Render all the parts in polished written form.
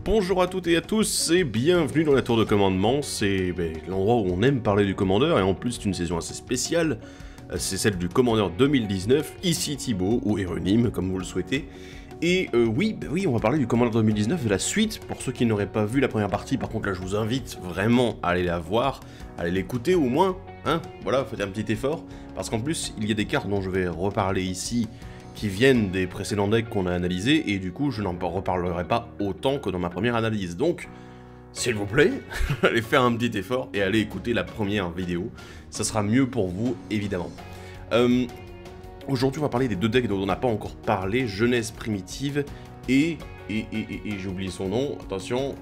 Bonjour à toutes et à tous et bienvenue dans la tour de commandement, c'est l'endroit où on aime parler du commandeur et en plus c'est une saison assez spéciale, c'est celle du commandeur 2019, ici Thibaut ou Héronime comme vous le souhaitez. Et oui, on va parler du commandeur 2019, de la suite, pour ceux qui n'auraient pas vu la première partie, par contre là je vous invite vraiment à aller la voir, à aller l'écouter au moins, hein, voilà, faites un petit effort, parce qu'en plus il y a des cartes dont je vais reparler ici, qui viennent des précédents decks qu'on a analysés, et du coup je n'en reparlerai pas autant que dans ma première analyse. Donc, s'il vous plaît, allez faire un petit effort et allez écouter la première vidéo, ça sera mieux pour vous, évidemment. Aujourd'hui on va parler des deux decks dont on n'a pas encore parlé, Jeunesse Primitive et j'ai oublié son nom, attention,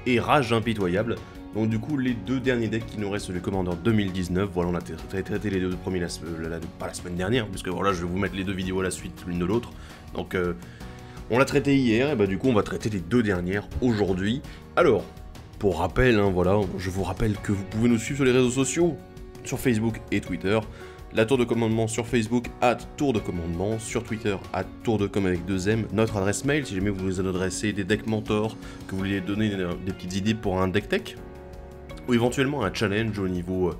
et Rage Impitoyable. Donc du coup les deux derniers decks qui nous restent sur le Commander 2019, voilà, on a traité les deux premiers pas la semaine dernière, puisque voilà je vais vous mettre les deux vidéos à la suite l'une de l'autre, donc on l'a traité hier, et bah du coup on va traiter les deux dernières aujourd'hui. Alors, pour rappel, hein, voilà, je vous rappelle que vous pouvez nous suivre sur les réseaux sociaux, sur Facebook et Twitter, la tour de commandement sur Facebook, @tour de commandement, sur Twitter, @tourdecom avec 2M, notre adresse mail, si jamais vous nous adressez des decks mentors, que vous voulez donner des petites idées pour un deck tech, ou éventuellement un challenge au niveau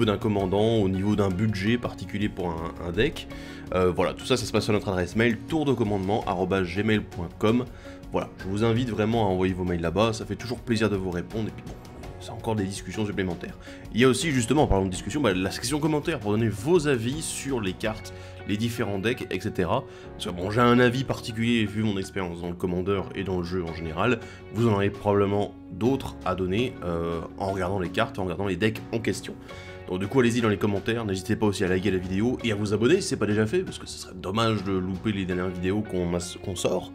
d'un commandant, au niveau d'un budget particulier pour un deck. Voilà, tout ça, ça se passe sur notre adresse mail, tourdecommandement@gmail.com. Voilà, je vous invite vraiment à envoyer vos mails là-bas, ça fait toujours plaisir de vous répondre, et puis bon, c'est encore des discussions supplémentaires. Il y a aussi, justement, en parlant de discussion, la section commentaires pour donner vos avis sur les cartes, les différents decks, etc. Parce que bon, j'ai un avis particulier vu mon expérience dans le commandeur et dans le jeu en général, vous en aurez probablement d'autres à donner en regardant les cartes, en regardant les decks en question. Donc du coup allez-y dans les commentaires, n'hésitez pas aussi à liker la vidéo et à vous abonner si c'est pas déjà fait, parce que ce serait dommage de louper les dernières vidéos qu'on sort.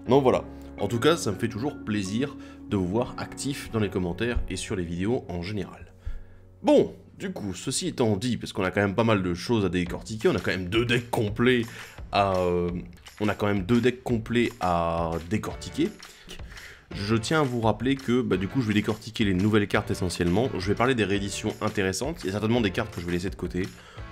Donc voilà, en tout cas ça me fait toujours plaisir de vous voir actif dans les commentaires et sur les vidéos en général. Bon, du coup, ceci étant dit, parce qu'on a quand même pas mal de choses à décortiquer, on a quand même deux decks complets à décortiquer. Je tiens à vous rappeler que du coup je vais décortiquer les nouvelles cartes essentiellement, je vais parler des rééditions intéressantes, il y a certainement des cartes que je vais laisser de côté,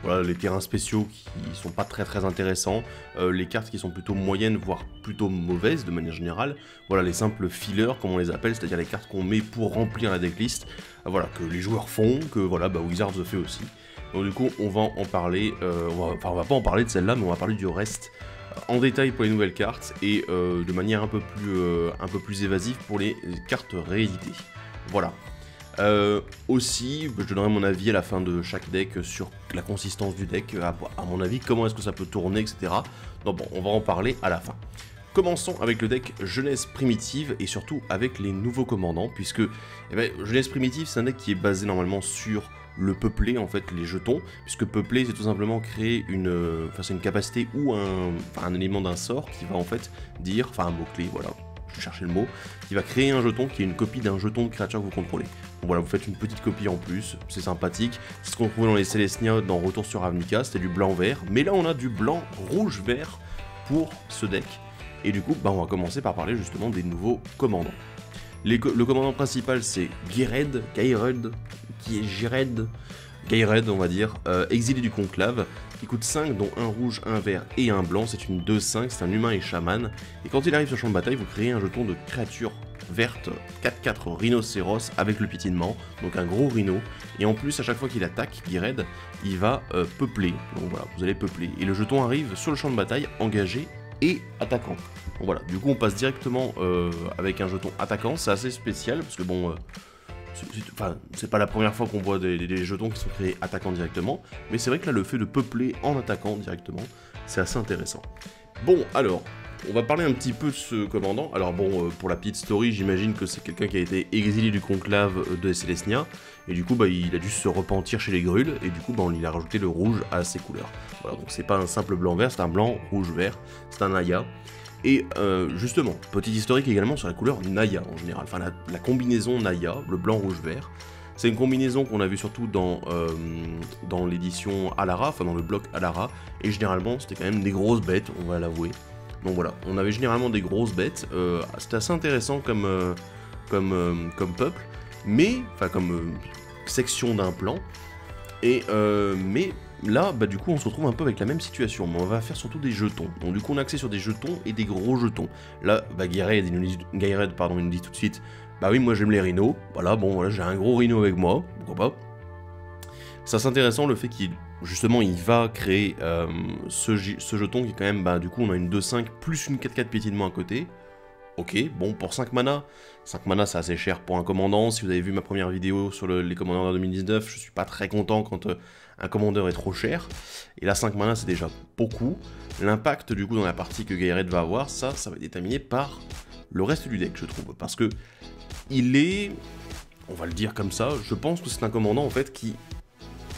voilà, les terrains spéciaux qui sont pas très intéressants, les cartes qui sont plutôt moyennes voire plutôt mauvaises de manière générale, voilà les simples fillers comme on les appelle, c'est-à-dire les cartes qu'on met pour remplir la decklist, voilà, que les joueurs font, que voilà, Wizards fait aussi. Donc du coup on va en parler, on va pas en parler de celle-là, mais on va parler du reste en détail pour les nouvelles cartes et de manière un peu plus évasive pour les cartes rééditées. Voilà. Aussi, je donnerai mon avis à la fin de chaque deck sur la consistance du deck, à mon avis, comment est-ce que ça peut tourner, etc. Donc bon, on va en parler à la fin. Commençons avec le deck Jeunesse Primitive et surtout avec les nouveaux commandants, puisque Jeunesse Primitive c'est un deck qui est basé normalement sur le peuplé, en fait, les jetons, puisque peupler c'est tout simplement créer c'est une capacité ou un élément d'un sort qui va en fait dire, enfin un mot-clé, voilà, je cherchais le mot, qui va créer un jeton qui est une copie d'un jeton de créature que vous contrôlez. Donc voilà, vous faites une petite copie en plus, c'est sympathique, c'est ce qu'on trouve dans les Selesnya dans Retour sur Ravnica, c'était du blanc-vert, mais là on a du blanc-rouge-vert pour ce deck, et du coup on va commencer par parler justement des nouveaux commandants. Le commandant principal c'est Gaired, on va dire, exilé du conclave, qui coûte 5, dont un rouge, un vert et un blanc, c'est une 2-5, c'est un humain et chaman, et quand il arrive sur le champ de bataille, vous créez un jeton de créature verte 4-4 rhinocéros avec le piétinement, donc un gros rhino, et en plus à chaque fois qu'il attaque, Gaired, il va peupler, donc voilà, vous allez peupler, et le jeton arrive sur le champ de bataille, engagé et attaquant. Donc voilà, du coup on passe directement avec un jeton attaquant, c'est assez spécial, parce que bon... c'est pas la première fois qu'on voit des jetons qui sont créés attaquant directement, mais c'est vrai que là, le fait de peupler en attaquant directement, c'est assez intéressant. Bon, alors, on va parler un petit peu de ce commandant. Alors bon, pour la petite story, j'imagine que c'est quelqu'un qui a été exilé du conclave de Selesnya, et du coup, il a dû se repentir chez les Gruul, et du coup, il a rajouté le rouge à ses couleurs. Voilà, donc c'est pas un simple blanc-vert, c'est un blanc-rouge-vert, c'est un Naya. Et justement, petit historique également sur la couleur Naya en général, enfin la combinaison Naya, le blanc, rouge, vert. C'est une combinaison qu'on a vu surtout dans l'édition Alara, enfin dans le bloc Alara, et généralement c'était quand même des grosses bêtes, on va l'avouer. Donc voilà, on avait généralement des grosses bêtes, c'était assez intéressant comme peuple, mais, enfin comme section d'un plan, Mais là, bah du coup, on se retrouve un peu avec la même situation, mais on va faire surtout des jetons. Donc du coup, on a axé sur des jetons et des gros jetons. Là, bah Gaired, il nous dit tout de suite, bah oui, moi j'aime les rhinos. Voilà, bon, voilà, j'ai un gros rhino avec moi, pourquoi pas. Ça c'est intéressant le fait qu'il, justement, il va créer ce jeton qui est quand même, bah du coup, on a une 2-5 plus une 4-4 piétinement à côté. Ok, bon, pour 5 mana c'est assez cher pour un commandant. Si vous avez vu ma première vidéo sur les commandeurs de 2019, je suis pas très content quand un commandeur est trop cher. Et là, 5 mana c'est déjà beaucoup. L'impact du coup dans la partie que Gaired va avoir, ça va être déterminé par le reste du deck, je trouve. Parce que il est, on va le dire comme ça, je pense que c'est un commandant en fait qui,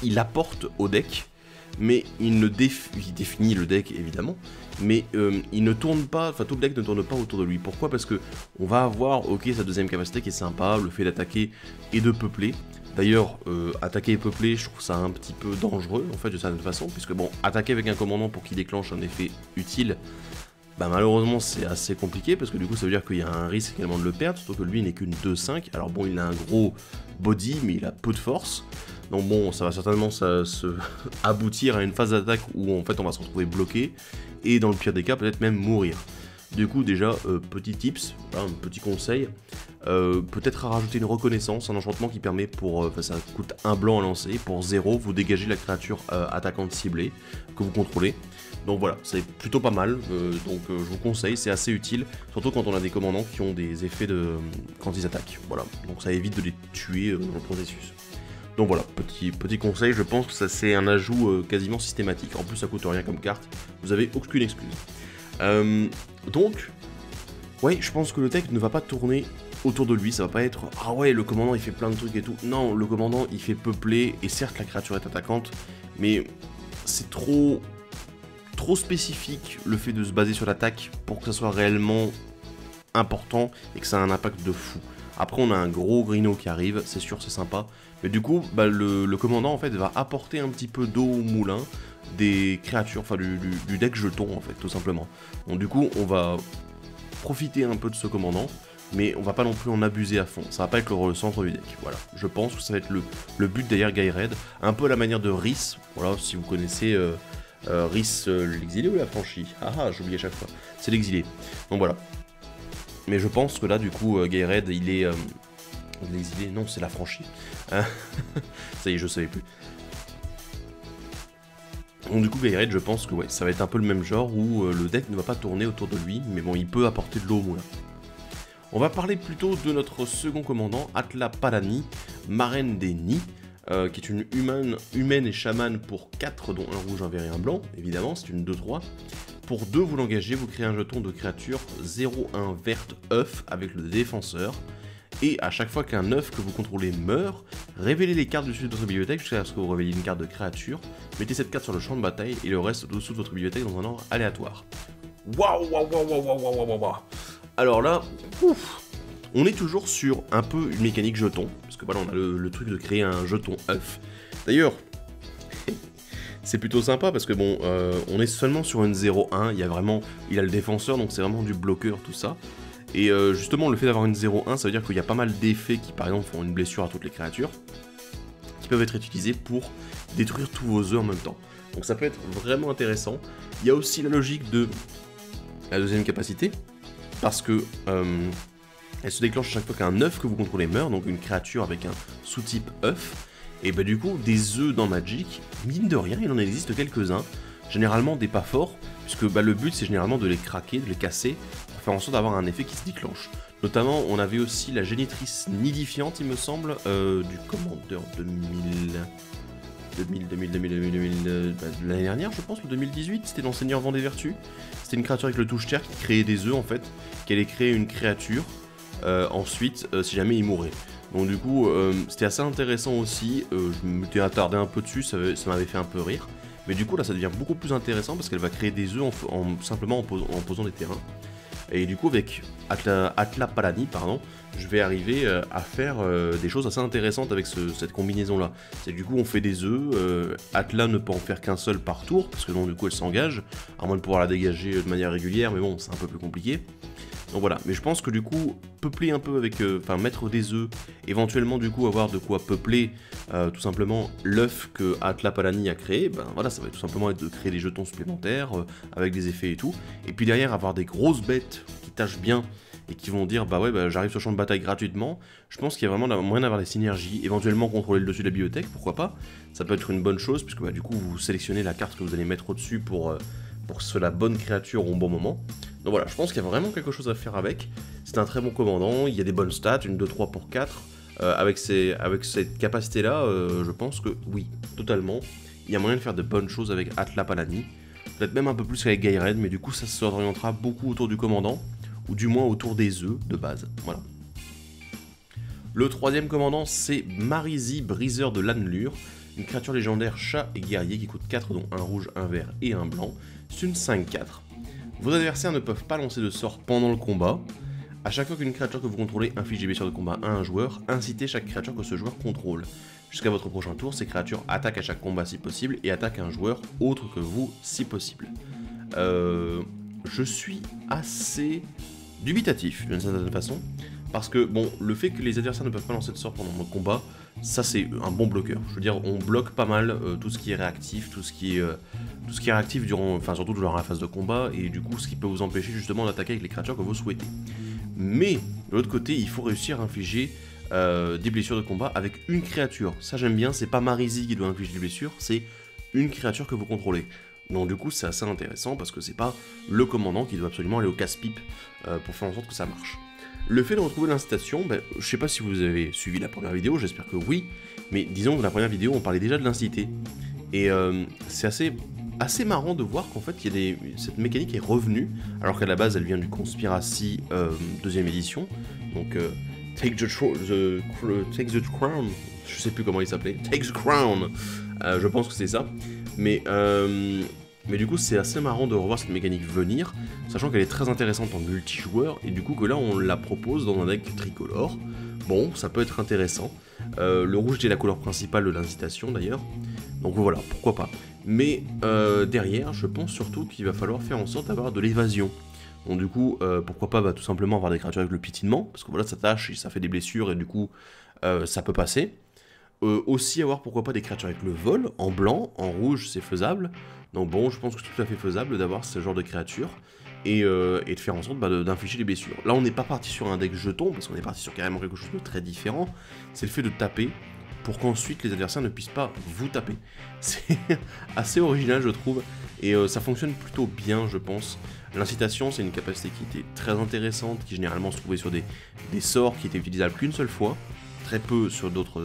il apporte au deck, mais il définit le deck évidemment, mais il ne tourne pas, enfin tout le deck ne tourne pas autour de lui. Pourquoi? Parce que on va avoir, ok, sa deuxième capacité qui est sympa, le fait d'attaquer et de peupler. D'ailleurs, attaquer et peupler, je trouve ça un petit peu dangereux en fait de certaine façon, puisque bon, attaquer avec un commandant pour qu'il déclenche un effet utile, bah malheureusement c'est assez compliqué, parce que du coup ça veut dire qu'il y a un risque également de le perdre, surtout que lui il n'est qu'une 2-5, alors bon il a un gros body, mais il a peu de force. Donc bon, ça va certainement se aboutir à une phase d'attaque où en fait on va se retrouver bloqué, et dans le pire des cas peut-être même mourir. Du coup déjà, petit tips, voilà, un petit conseil, peut-être à rajouter une reconnaissance, un enchantement qui permet pour, ça coûte 1 blanc à lancer, pour 0 vous dégagez la créature attaquante ciblée que vous contrôlez. Donc voilà, c'est plutôt pas mal, donc je vous conseille, c'est assez utile, surtout quand on a des commandants qui ont des effets quand ils attaquent, voilà, donc ça évite de les tuer dans le processus. Donc voilà, petit conseil, je pense que ça c'est un ajout quasiment systématique. En plus ça coûte rien comme carte, vous avez aucune excuse. Donc, ouais, je pense que le deck ne va pas tourner autour de lui, ça va pas être « Ah ouais, le commandant il fait plein de trucs et tout ». Non, le commandant il fait peupler, et certes la créature est attaquante, mais c'est trop spécifique le fait de se baser sur l'attaque pour que ça soit réellement important et que ça ait un impact de fou. Après on a un gros Grino qui arrive, c'est sûr c'est sympa, mais du coup bah, le commandant en fait va apporter un petit peu d'eau au moulin des créatures, enfin du deck jeton en fait tout simplement. Donc du coup on va profiter un peu de ce commandant, mais on va pas non plus en abuser à fond, ça va pas être le centre du deck, voilà. Je pense que ça va être le but derrière Gaired, un peu à la manière de Rhys, voilà, si vous connaissez Rhys l'exilé ou l'affranchi? Ah j'oublie à chaque fois, c'est l'exilé, donc voilà. Mais je pense que là, du coup, Gaired, il est... l'exilé, non, c'est l'affranchi. Ça y est, je savais plus. Donc du coup, Gaired, je pense que ouais, ça va être un peu le même genre, où le deck ne va pas tourner autour de lui, mais bon, il peut apporter de l'eau au moulin. On va parler plutôt de notre second commandant, Atla Palani, marraine des nids, qui est une humaine et chamane pour 4, dont un rouge, un vert et un blanc, évidemment, c'est une 2-3. Pour 2, vous l'engagez, vous créez un jeton de créature 0-1 verte œuf avec le défenseur. Et à chaque fois qu'un œuf que vous contrôlez meurt, révélez les cartes dessus de votre bibliothèque jusqu'à ce que vous révéliez une carte de créature. Mettez cette carte sur le champ de bataille et le reste dessous de votre bibliothèque dans un ordre aléatoire. Waouh. Alors là, ouf, on est toujours sur un peu une mécanique jeton, parce que voilà, on a le truc de créer un jeton œuf. D'ailleurs, c'est plutôt sympa parce que bon, on est seulement sur une 0-1, il a le défenseur, donc c'est vraiment du bloqueur tout ça. Et justement, le fait d'avoir une 0-1, ça veut dire qu'il y a pas mal d'effets qui par exemple font une blessure à toutes les créatures, qui peuvent être utilisés pour détruire tous vos œufs en même temps. Donc ça peut être vraiment intéressant. Il y a aussi la logique de la deuxième capacité, parce que elle se déclenche à chaque fois qu'un œuf que vous contrôlez meurt, donc une créature avec un sous-type œuf. Et bah du coup, des œufs dans Magic, mine de rien, il en existe quelques-uns, généralement des pas forts, puisque bah, le but c'est généralement de les craquer, de les casser, pour faire en sorte d'avoir un effet qui se déclenche. Notamment, on avait aussi la génitrice nidifiante, il me semble, du commandeur 2000, l'année dernière, je pense, le 2018, c'était dans Seigneur Vent des Vertus. C'était une créature avec le touche-terre qui créait des œufs en fait, qui allait créer une créature, ensuite, si jamais il mourait. Donc du coup, c'était assez intéressant aussi, je m'étais attardé un peu dessus, ça m'avait fait un peu rire. Mais du coup là ça devient beaucoup plus intéressant parce qu'elle va créer des œufs simplement en posant des terrains. Et du coup avec Atla Palani, pardon, je vais arriver à faire des choses assez intéressantes avec cette combinaison là. C'est que du coup on fait des œufs, Atla ne peut en faire qu'un seul par tour, parce que donc du coup elle s'engage, à moins de pouvoir la dégager de manière régulière, mais bon c'est un peu plus compliqué. Donc voilà, mais je pense que du coup, peupler un peu avec, enfin mettre des œufs, éventuellement du coup avoir de quoi peupler tout simplement l'œuf que Atla Palani a créé, ben voilà, ça va tout simplement être de créer des jetons supplémentaires avec des effets et tout, et puis derrière avoir des grosses bêtes qui tâchent bien et qui vont dire bah ouais bah, j'arrive sur le champ de bataille gratuitement. Je pense qu'il y a vraiment moyen d'avoir des synergies, éventuellement contrôler le dessus de la bibliothèque, pourquoi pas, ça peut être une bonne chose puisque bah, du coup vous sélectionnez la carte que vous allez mettre au-dessus pour que ce soit la bonne créature au bon moment. Donc voilà, je pense qu'il y a vraiment quelque chose à faire avec. C'est un très bon commandant, il y a des bonnes stats, une 2-3 pour 4. Avec cette capacité-là, je pense que oui, totalement. Il y a moyen de faire de bonnes choses avec Atla Palani. Peut-être même un peu plus qu'avec Gaired, mais du coup ça s'orientera beaucoup autour du commandant, ou du moins autour des œufs de base. Voilà. Le troisième commandant, c'est Marizi, briseur de l'Annelure. Une créature légendaire chat et guerrier qui coûte 4 dont un rouge, un vert et un blanc. C'est une 5-4. Vos adversaires ne peuvent pas lancer de sort pendant le combat. A chaque fois qu'une créature que vous contrôlez inflige des blessures de combat à un joueur, incitez chaque créature que ce joueur contrôle. Jusqu'à votre prochain tour, ces créatures attaquent à chaque combat si possible et attaquent un joueur autre que vous si possible. Je suis assez dubitatif d'une certaine façon. Parce que, bon, le fait que les adversaires ne peuvent pas lancer de sort pendant le combat, ça c'est un bon bloqueur. Je veux dire, on bloque pas mal tout ce qui est réactif, tout ce qui est réactif durant, enfin surtout durant la phase de combat, et du coup ce qui peut vous empêcher justement d'attaquer avec les créatures que vous souhaitez. Mais, de l'autre côté, il faut réussir à infliger des blessures de combat avec une créature. Ça j'aime bien, c'est pas Marizi qui doit infliger des blessures, c'est une créature que vous contrôlez. Donc du coup c'est assez intéressant parce que c'est pas le commandant qui doit absolument aller au casse-pipe pour faire en sorte que ça marche. Le fait de retrouver l'incitation, ben, je sais pas si vous avez suivi la première vidéo, j'espère que oui, mais disons que dans la première vidéo on parlait déjà de l'inciter. Et c'est assez marrant de voir qu'en fait cette mécanique est revenue, alors qu'à la base elle vient du Conspiracy deuxième édition, donc Take the Crown, je sais plus comment il s'appelait, Take the Crown, je pense que c'est ça, mais du coup c'est assez marrant de revoir cette mécanique venir, sachant qu'elle est très intéressante en multijoueur, et du coup que là on la propose dans un deck tricolore. Bon, ça peut être intéressant. Le rouge est la couleur principale de l'incitation d'ailleurs, donc voilà, pourquoi pas. Mais derrière, je pense surtout qu'il va falloir faire en sorte d'avoir de l'évasion. Donc du coup, pourquoi pas tout simplement avoir des créatures avec le piétinement, parce que voilà, ça tâche et ça fait des blessures, et du coup, ça peut passer. Aussi avoir pourquoi pas des créatures avec le vol, en blanc, en rouge c'est faisable, donc bon je pense que c'est tout à fait faisable d'avoir ce genre de créatures, et de faire en sorte d'infliger des blessures. Là on n'est pas parti sur un deck jeton, parce qu'on est parti sur carrément quelque chose de très différent, c'est le fait de taper, pour qu'ensuite les adversaires ne puissent pas vous taper. C'est assez original je trouve, et ça fonctionne plutôt bien je pense. L'incitation c'est une capacité qui était très intéressante, qui généralement se trouvait sur des sorts qui étaient utilisables qu'une seule fois, très peu sur d'autres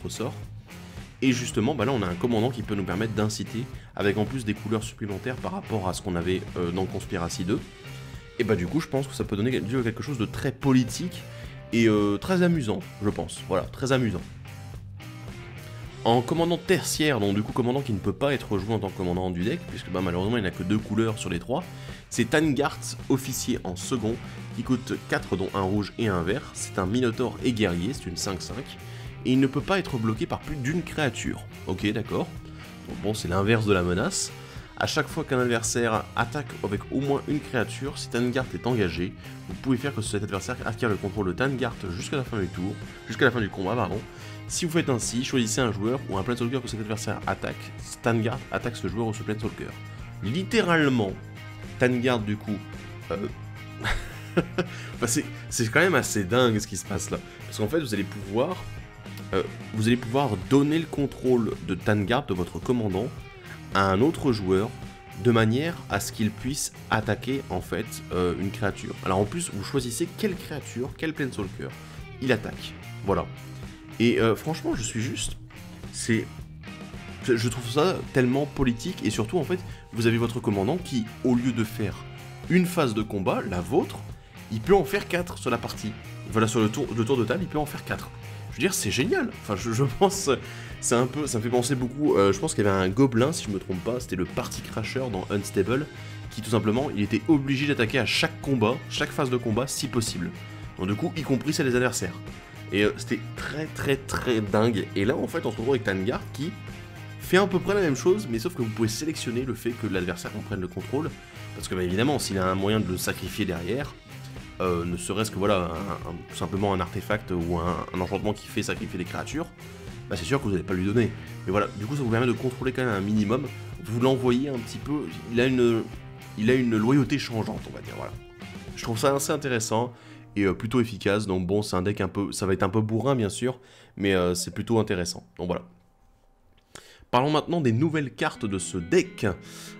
sorts. Et justement, là on a un commandant qui peut nous permettre d'inciter, avec en plus des couleurs supplémentaires par rapport à ce qu'on avait dans Conspiracy 2. Et du coup je pense que ça peut donner quelque chose de très politique et très amusant, je pense. Voilà, très amusant. En commandant tertiaire, donc du coup commandant qui ne peut pas être joué en tant que commandant du deck, puisque malheureusement il n'a que 2 couleurs sur les 3, c'est Tangart, officier en second, qui coûte 4 dont un rouge et un vert, c'est un minotaure et guerrier, c'est une 5-5, et il ne peut pas être bloqué par plus d'une créature. Ok, d'accord. Donc bon, c'est l'inverse de la menace. À chaque fois qu'un adversaire attaque avec au moins une créature, si Tangart est engagé, vous pouvez faire que cet adversaire acquiert le contrôle de Tangart jusqu'à la fin du tour, jusqu'à la fin du combat, pardon. Si vous faites ainsi, choisissez un joueur ou un Planeswalker que cet adversaire attaque, Tangart attaque ce joueur ou ce Planeswalker. Littéralement, Tangart du coup... c'est quand même assez dingue ce qui se passe là. Parce qu'en fait, vous allez pouvoir donner le contrôle de Tangart, de votre commandant, à un autre joueur, de manière à ce qu'il puisse attaquer en fait une créature. Alors en plus, vous choisissez quelle créature, quel Planeswalker il attaque. Voilà. Et franchement, je trouve ça tellement politique, et surtout en fait, vous avez votre commandant qui, au lieu de faire une phase de combat, la vôtre, il peut en faire 4 sur la partie. Voilà, sur le tour de table, il peut en faire 4. Je veux dire, c'est génial. Enfin, je pense, ça me fait penser beaucoup, je pense qu'il y avait un gobelin, si je me trompe pas, c'était le Party Crasher dans Unstable, qui tout simplement, il était obligé d'attaquer à chaque combat, chaque phase de combat, si possible. Donc du coup, y compris celle des adversaires. Et c'était très dingue. Et là, en fait, on se retrouve avec Tangart qui fait à peu près la même chose, mais sauf que vous pouvez sélectionner le fait que l'adversaire en prenne le contrôle. Parce que, évidemment, s'il a un moyen de le sacrifier derrière, ne serait-ce que voilà, tout simplement un artefact ou un enchantement qui fait sacrifier des créatures, bah c'est sûr que vous n'allez pas lui donner. Mais voilà, du coup ça vous permet de contrôler quand même un minimum, vous l'envoyez un petit peu, il a une loyauté changeante, on va dire, voilà. Je trouve ça assez intéressant et plutôt efficace, donc bon, c'est un deck un peu, ça va être un peu bourrin bien sûr, mais c'est plutôt intéressant, donc voilà. Parlons maintenant des nouvelles cartes de ce deck,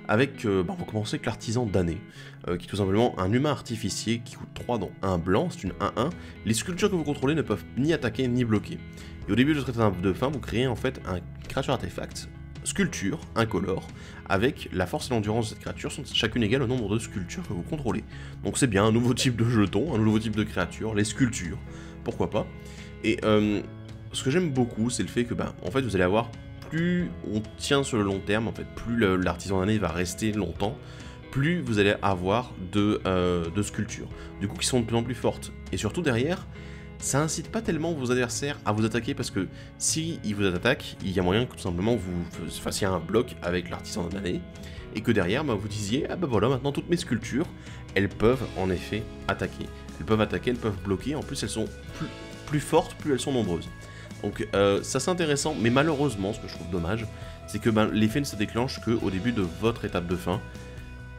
avec, on va commencer avec l'artisan damné, qui est tout simplement un humain artificier qui coûte 3 dont 1 blanc, c'est une 1-1. Les sculptures que vous contrôlez ne peuvent ni attaquer ni bloquer. Et au début de votre étape de fin, vous créez en fait un créature artefact, sculpture, incolore, avec la force et l'endurance de cette créature sont chacune égales au nombre de sculptures que vous contrôlez. Donc c'est bien, un nouveau type de jeton, un nouveau type de créature, les sculptures, pourquoi pas. Et ce que j'aime beaucoup, c'est le fait que, en fait, vous allez avoir, plus on tient sur le long terme, en fait, plus l'artisan damné va rester longtemps, plus vous allez avoir de sculptures, du coup qui sont de plus en plus fortes. Et surtout derrière, ça incite pas tellement vos adversaires à vous attaquer, parce que si ils vous attaquent, il y a moyen que tout simplement vous fassiez un bloc avec l'artisan damné, et que derrière, vous disiez, ah voilà, maintenant toutes mes sculptures, elles peuvent en effet attaquer. Elles peuvent attaquer, elles peuvent bloquer, en plus elles sont plus fortes, plus elles sont nombreuses. Donc ça c'est intéressant, mais malheureusement, ce que je trouve dommage, c'est que l'effet ne se déclenche qu'au début de votre étape de fin.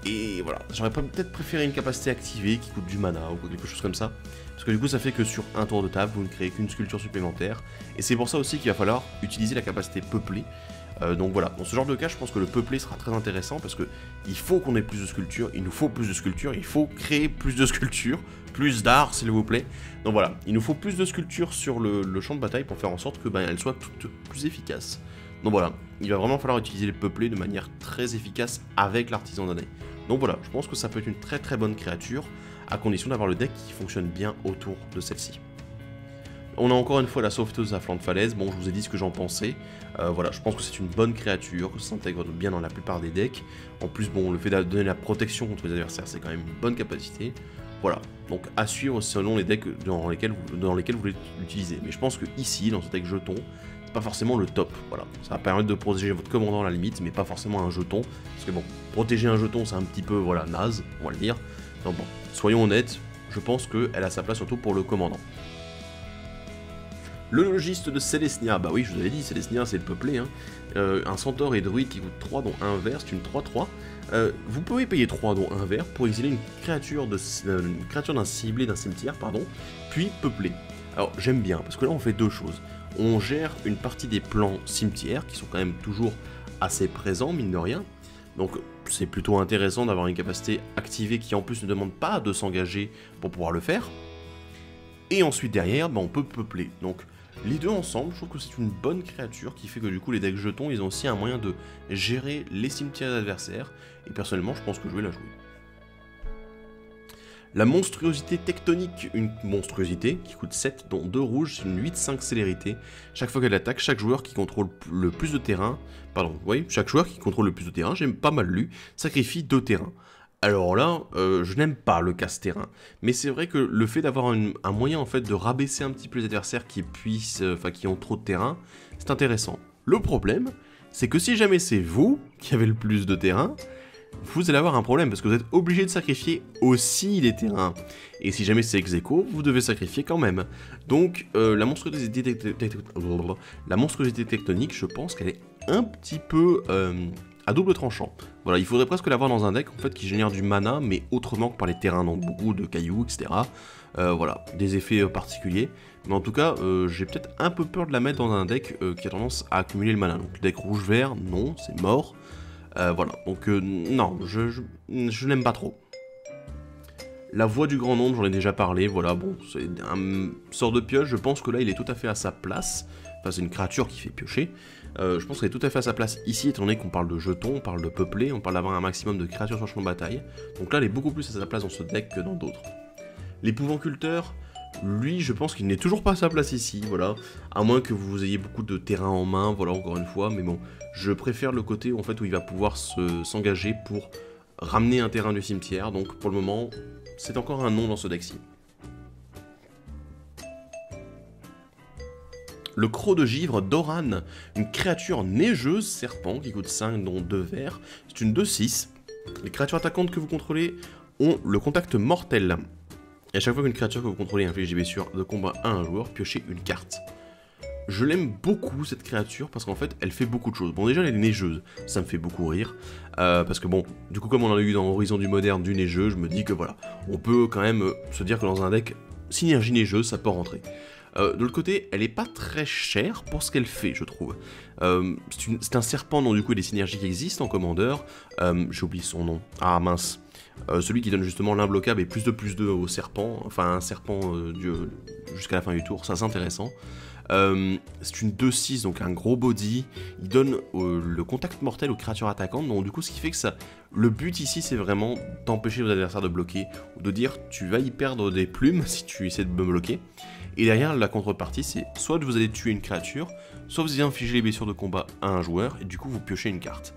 Et voilà, j'aurais peut-être préféré une capacité activée qui coûte du mana ou quelque chose comme ça. Parce que du coup ça fait que sur un tour de table, vous ne créez qu'une sculpture supplémentaire. Et c'est pour ça aussi qu'il va falloir utiliser la capacité peuplée. Donc voilà, dans ce genre de cas, je pense que le peuplé sera très intéressant parce que il faut qu'on ait plus de sculptures, il nous faut plus de sculptures, il faut créer plus de sculptures, plus d'art s'il vous plaît. Donc voilà, il nous faut plus de sculptures sur le champ de bataille pour faire en sorte que elles soient toutes plus efficaces. Donc voilà, il va vraiment falloir utiliser les peuplés de manière très efficace avec l'artisan damné. Donc voilà, je pense que ça peut être une très très bonne créature, à condition d'avoir le deck qui fonctionne bien autour de celle-ci. On a encore une fois la sauveteuse à flanc de falaise, bon je vous ai dit ce que j'en pensais, voilà, je pense que c'est une bonne créature, que ça s'intègre bien dans la plupart des decks, en plus bon, le fait de donner la protection contre les adversaires c'est quand même une bonne capacité, voilà, donc à suivre selon les decks dans lesquels vous voulez l'utiliser, mais je pense que ici, dans ce deck jeton, c'est pas forcément le top, voilà, ça va permettre de protéger votre commandant à la limite, mais pas forcément un jeton, parce que bon, protéger un jeton c'est un petit peu, voilà, naze, on va le dire, donc bon, soyons honnêtes, je pense qu'elle a sa place surtout pour le commandant. Le logiste de Célestia, bah oui, je vous avais dit, Célestia c'est le peuplé, hein. Un centaure et druide qui coûte 3 dont 1 vert, c'est une 3-3. Vous pouvez payer 3 dont 1 vert pour exiler une créature d'un ciblé d'un cimetière, pardon, puis peupler. Alors j'aime bien, parce que là on fait deux choses. On gère une partie des plans cimetières, qui sont quand même toujours assez présents, mine de rien. Donc c'est plutôt intéressant d'avoir une capacité activée qui en plus ne demande pas de s'engager pour pouvoir le faire. Et ensuite derrière, on peut peupler. Donc les deux ensemble, je trouve que c'est une bonne créature qui fait que du coup les decks jetons, ils ont aussi un moyen de gérer les cimetières adversaires. Et personnellement, je pense que je vais la jouer. La monstruosité tectonique, une monstruosité qui coûte 7, dont 2 rouges, c'est une 8-5 célérité. Chaque fois qu'elle attaque, chaque joueur qui contrôle le plus de terrain, chaque joueur qui contrôle le plus de terrain, j'ai pas mal lu, sacrifie 2 terrains. Alors là, je n'aime pas le casse-terrain, mais c'est vrai que le fait d'avoir un moyen en fait de rabaisser un petit peu les adversaires qui ont trop de terrain, c'est intéressant. Le problème, c'est que si jamais c'est vous qui avez le plus de terrain, vous allez avoir un problème parce que vous êtes obligé de sacrifier aussi les terrains. Et si jamais c'est ex-aequo, vous devez sacrifier quand même. Donc la monstruosité tectonique, je pense qu'elle est un petit peu à double tranchant. Voilà, il faudrait presque l'avoir dans un deck en fait qui génère du mana, mais autrement que par les terrains, donc beaucoup de cailloux, etc. Voilà, des effets particuliers. Mais en tout cas, j'ai peut-être un peu peur de la mettre dans un deck qui a tendance à accumuler le mana. Donc le deck rouge-vert, non, c'est mort. Voilà, donc non, je n'aime pas trop. La voix du grand nombre, j'en ai déjà parlé, voilà, bon, c'est un sort de pioche, je pense que là il est tout à fait à sa place. Enfin, c'est une créature qui fait piocher. Je pense qu'elle est tout à fait à sa place ici, étant donné qu'on parle de jetons, on parle de peuplé, on parle d'avoir un maximum de créatures sur le champ de bataille. Donc là, elle est beaucoup plus à sa place dans ce deck que dans d'autres. L'épouvanculteur, lui, je pense qu'il n'est toujours pas à sa place ici, voilà. À moins que vous ayez beaucoup de terrain en main, voilà, encore une fois, mais bon, je préfère le côté en fait où il va pouvoir s'engager pour ramener un terrain du cimetière, donc pour le moment, c'est encore un non dans ce deck-ci. Le croc de givre d'Oran, une créature neigeuse serpent qui coûte 5 dont 2 verts, c'est une 2-6. Les créatures attaquantes que vous contrôlez ont le contact mortel. Et à chaque fois qu'une créature que vous contrôlez inflige des blessures de combat à un joueur, piochez une carte. Je l'aime beaucoup cette créature parce qu'en fait elle fait beaucoup de choses. Bon déjà elle est neigeuse, ça me fait beaucoup rire. Parce que bon, du coup comme on en a eu dans Horizon du Moderne du neigeux, je me dis que voilà, on peut quand même se dire que dans un deck, synergie neigeuse ça peut rentrer. De l'autre côté, elle est pas très chère pour ce qu'elle fait, je trouve. C'est un serpent, donc du coup, il y a des synergies qui existent en commandeur. J'ai oublié son nom. Ah mince. Celui qui donne justement l'inbloquable et plus 2 au serpent. Enfin, un serpent jusqu'à la fin du tour, ça c'est intéressant. C'est une 2-6, donc un gros body. Il donne le contact mortel aux créatures attaquantes. Donc du coup, ce qui fait que ça... Le but ici, c'est vraiment d'empêcher vos adversaires de bloquer. Ou de dire, tu vas y perdre des plumes si tu essaies de me bloquer. Et derrière, la contrepartie, c'est soit vous allez tuer une créature, soit vous allez infliger les blessures de combat à un joueur, et du coup vous piochez une carte.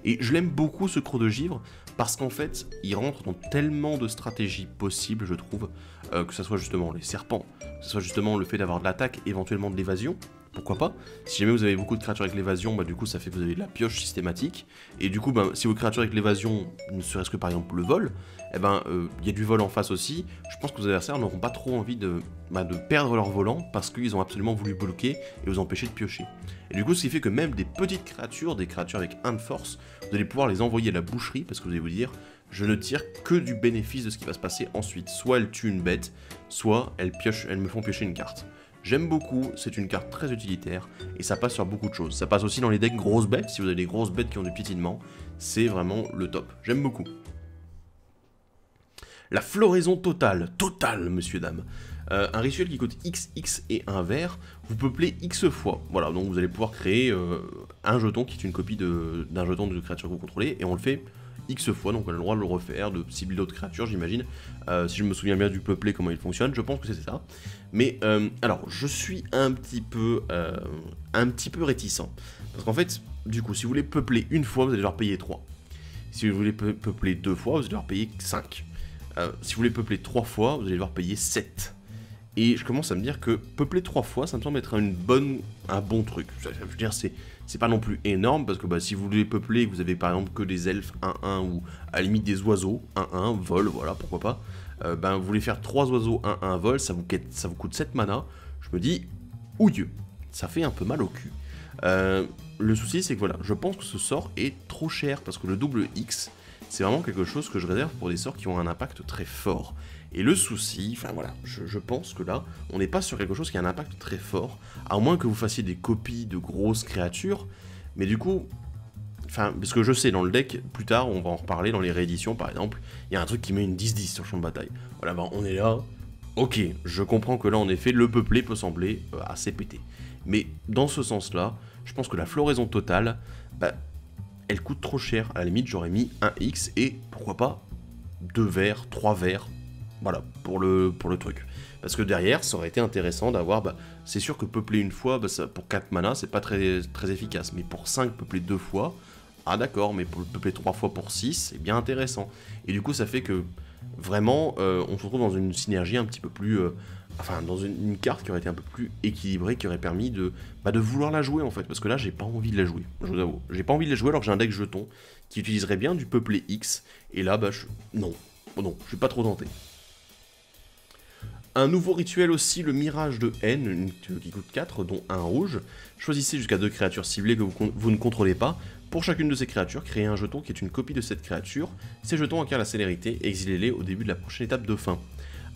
Et je l'aime beaucoup ce Croc de Givre, parce qu'en fait, il rentre dans tellement de stratégies possibles, je trouve, que ce soit justement les serpents, que ce soit justement le fait d'avoir de l'attaque, éventuellement de l'évasion, pourquoi pas. Si jamais vous avez beaucoup de créatures avec l'évasion, bah du coup ça fait que vous avez de la pioche systématique, et du coup bah, si vos créatures avec l'évasion, ne serait-ce que par exemple le vol, eh ben y a du vol en face aussi, je pense que vos adversaires n'auront pas trop envie de perdre leur volant, parce qu'ils ont absolument voulu bloquer et vous empêcher de piocher. Et du coup ce qui fait que même des petites créatures, des créatures avec 1 de force, vous allez pouvoir les envoyer à la boucherie, parce que vous allez vous dire, je ne tire que du bénéfice de ce qui va se passer ensuite. Soit elles tuent une bête, soit elles me font piocher une carte. J'aime beaucoup, c'est une carte très utilitaire, et ça passe sur beaucoup de choses. Ça passe aussi dans les decks grosses bêtes, si vous avez des grosses bêtes qui ont du piétinement, c'est vraiment le top. J'aime beaucoup. La floraison totale, monsieur, dame. Un rituel qui coûte XX et un vert, vous peuplez X fois. Voilà, donc vous allez pouvoir créer un jeton qui est une copie d'un jeton de créature que vous contrôlez, et on le fait X fois, donc on a le droit de le refaire, de cibler d'autres créatures, j'imagine. Si je me souviens bien du peuplé, comment il fonctionne, je pense que c'est ça. Mais alors, je suis un petit peu réticent. Parce qu'en fait, du coup, si vous voulez peupler une fois, vous allez devoir payer 3. Si vous voulez peupler 2 fois, vous allez devoir payer 5. Si vous voulez peupler 3 fois, vous allez devoir payer 7. Et je commence à me dire que peupler 3 fois, ça me semble être un bon truc. Je veux dire, c'est pas non plus énorme, parce que bah, si vous voulez peupler et que vous avez par exemple que des elfes 1-1 ou à la limite des oiseaux 1-1, vol, voilà, pourquoi pas, ben vous voulez faire 3 oiseaux 1-1 vol, ça vous coûte 7 mana, je me dis, ouilleux, ça fait un peu mal au cul. Le souci c'est que voilà, je pense que ce sort est trop cher, parce que le double X, c'est vraiment quelque chose que je réserve pour des sorts qui ont un impact très fort. Et le souci, enfin voilà, je pense que là, on n'est pas sur quelque chose qui a un impact très fort, à moins que vous fassiez des copies de grosses créatures, mais du coup, enfin, parce que je sais, dans le deck, plus tard, on va en reparler dans les rééditions par exemple, il y a un truc qui met une 10-10 sur le champ de bataille. Voilà, ben on est là, ok, je comprends que là, en effet, le peuplé peut sembler assez pété. Mais dans ce sens-là, je pense que la floraison totale, bah, elle coûte trop cher. À la limite, j'aurais mis un X et pourquoi pas 2 verts, 3 verts. Voilà, pour le truc. Parce que derrière, ça aurait été intéressant d'avoir... Bah, c'est sûr que peupler une fois, bah, ça, pour 4 mana, c'est pas très efficace. Mais pour 5, peupler 2 fois, ah d'accord, mais pour peupler 3 fois pour 6, c'est bien intéressant. Et du coup, ça fait que, vraiment, on se retrouve dans une synergie un petit peu plus... enfin, dans une carte qui aurait été un peu plus équilibrée, qui aurait permis de vouloir la jouer, en fait. Parce que là, j'ai pas envie de la jouer, je vous avoue. J'ai pas envie de la jouer alors que j'ai un deck jeton qui utiliserait bien du peuplé X. Et là, bah, non, je suis pas trop tenté. Un nouveau rituel aussi, le Mirage de Haine, qui coûte 4, dont un rouge. Choisissez jusqu'à 2 créatures ciblées que vous ne contrôlez pas. Pour chacune de ces créatures, créez un jeton qui est une copie de cette créature. Ces jetons acquièrent la célérité, exilez-les au début de la prochaine étape de fin.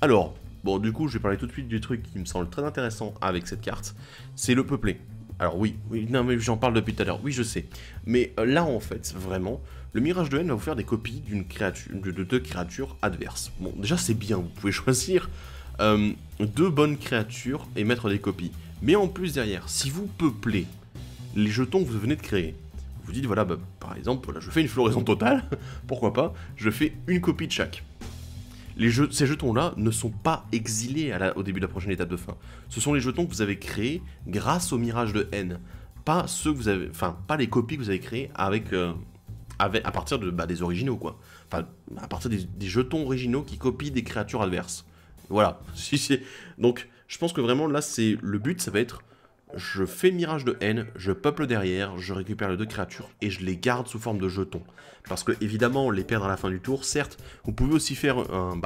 Alors, bon, du coup, je vais parler tout de suite du truc qui me semble très intéressant avec cette carte. C'est le peuplé. Alors oui, non mais j'en parle depuis tout à l'heure, oui je sais. Mais là en fait, vraiment, le Mirage de Haine va vous faire des copies de 2 créatures adverses. Bon, déjà c'est bien, vous pouvez choisir 2 bonnes créatures et mettre des copies. Mais en plus derrière, si vous peuplez les jetons que vous venez de créer, vous dites voilà, bah, par exemple, voilà, je fais une floraison totale, pourquoi pas, je fais une copie de chaque. Ces jetons-là ne sont pas exilés au début de la prochaine étape de fin. Ce sont les jetons que vous avez créés grâce au Mirage de Haine. Pas ceux que vous avez, enfin, pas les copies que vous avez créées à partir des originaux, quoi. Enfin, à partir des jetons originaux qui copient des créatures adverses. Voilà. Donc, je pense que vraiment, là, le but, ça va être je fais Mirage de haine, je peuple derrière, je récupère les 2 créatures et je les garde sous forme de jetons. Parce que évidemment, les perdre à la fin du tour, certes, vous pouvez aussi faire un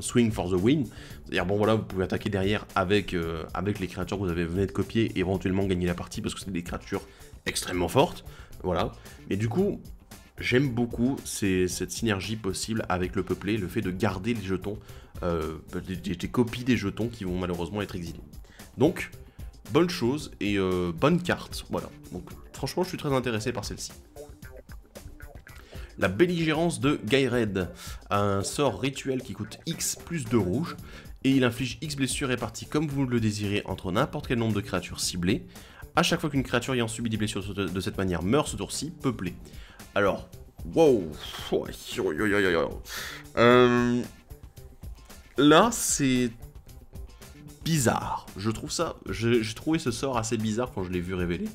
swing for the win. C'est-à-dire, bon voilà, vous pouvez attaquer derrière avec les créatures que vous venez de copier et éventuellement gagner la partie parce que c'est des créatures extrêmement fortes. Voilà. Mais du coup, j'aime beaucoup cette synergie possible avec le peuplé, le fait de garder les jetons, des copies des jetons qui vont malheureusement être exilés. Donc, bonne chose et bonne carte, voilà. Donc franchement, je suis très intéressé par celle-ci. La belligérance de Gaired, un sort rituel qui coûte X plus 2 rouges, et il inflige X blessures réparties comme vous le désirez entre n'importe quel nombre de créatures ciblées. À chaque fois qu'une créature ayant subi des blessures de cette manière meurt ce tour-ci, peuplée. Alors, wow, là c'est bizarre. J'ai trouvé ce sort assez bizarre quand je l'ai vu révéler.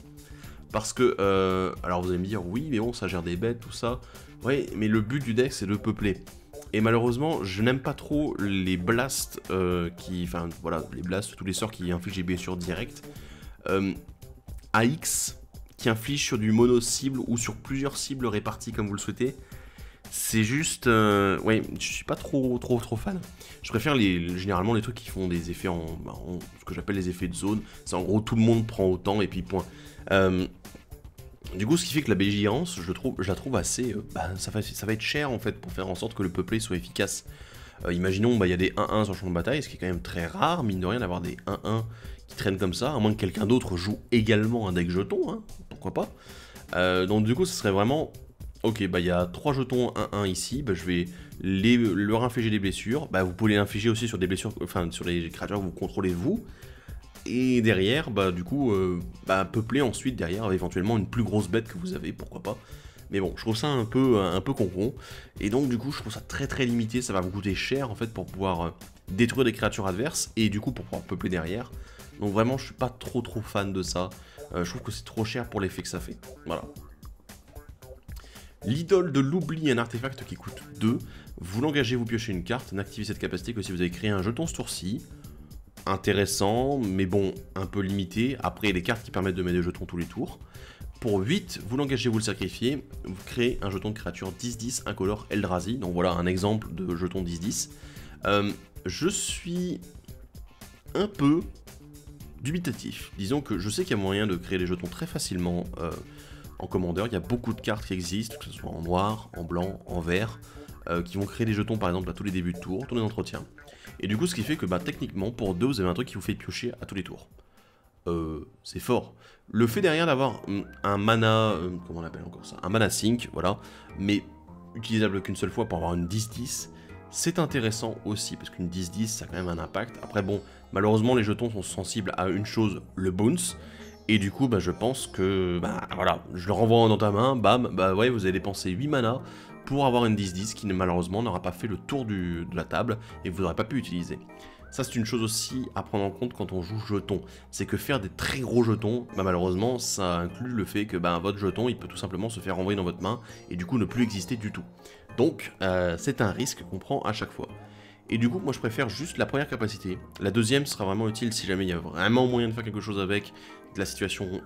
Parce que, alors vous allez me dire, oui, mais bon, ça gère des bêtes, tout ça. Ouais, mais le but du deck, c'est de peupler. Et malheureusement, je n'aime pas trop les blasts enfin, voilà, les blasts, tous les sorts qui infligent des blessures directes. AX, qui inflige sur du mono-cible ou sur plusieurs cibles réparties comme vous le souhaitez. C'est juste... ouais, je suis pas trop fan. Je préfère généralement les trucs qui font des effets ce que j'appelle les effets de zone. C'est en gros tout le monde prend autant et puis point. Du coup, ce qui fait que la belligérance, je la trouve assez... ça va être cher en fait pour faire en sorte que le peuplé soit efficace. Imaginons, il y a des 1-1 sur le champ de bataille, ce qui est quand même très rare, mine de rien, d'avoir des 1-1 qui traînent comme ça, à moins que quelqu'un d'autre joue également un deck jeton, hein, pourquoi pas. Donc du coup, ce serait vraiment... Ok, il y a 3 jetons 1-1 ici, je vais leur infliger des blessures. Vous pouvez les infliger aussi sur des blessures, enfin sur les créatures que vous contrôlez vous. Et derrière, du coup, peupler ensuite derrière avec éventuellement une plus grosse bête que vous avez, pourquoi pas. Mais bon, je trouve ça un peu con. Et donc du coup, je trouve ça très limité, ça va vous coûter cher en fait pour pouvoir détruire des créatures adverses et du coup pour pouvoir peupler derrière. Donc vraiment, je suis pas trop fan de ça. Je trouve que c'est trop cher pour l'effet que ça fait. Voilà. L'idole de l'oubli, un artefact qui coûte 2. Vous l'engagez, vous piochez une carte, n'activez cette capacité que si vous avez créé un jeton ce tour-ci. Intéressant, mais bon, un peu limité. Après, il y a des cartes qui permettent de mettre des jetons tous les tours. Pour 8, vous l'engagez, vous le sacrifiez. Vous créez un jeton de créature 10-10 incolore Eldrazi. Donc voilà un exemple de jeton 10-10. Je suis un peu dubitatif. Disons que je sais qu'il y a moyen de créer des jetons très facilement en commandeur. Il y a beaucoup de cartes qui existent, que ce soit en noir, en blanc, en vert, qui vont créer des jetons par exemple à tous les débuts de tour, tous les entretiens. Et du coup, ce qui fait que techniquement, pour 2, vous avez un truc qui vous fait piocher à tous les tours. C'est fort. Le fait derrière d'avoir un mana, comment on appelle encore ça, un mana sync, voilà, mais utilisable qu'une seule fois pour avoir une 10-10, c'est intéressant aussi, parce qu'une 10-10, ça a quand même un impact. Après bon, malheureusement, les jetons sont sensibles à une chose, le bounce, et du coup, je pense que, voilà, je le renvoie dans ta main, bam, ouais, vous avez dépensé 8 mana pour avoir une 10-10 qui malheureusement n'aura pas fait le tour de la table et vous n'aurez pas pu utiliser. Ça, c'est une chose aussi à prendre en compte quand on joue jetons. C'est que faire des très gros jetons, malheureusement, ça inclut le fait que votre jeton, il peut tout simplement se faire renvoyer dans votre main et du coup ne plus exister du tout. Donc, c'est un risque qu'on prend à chaque fois. Et du coup, moi, je préfère juste la première capacité. La deuxième sera vraiment utile si jamais il y a vraiment moyen de faire quelque chose avec. La situation,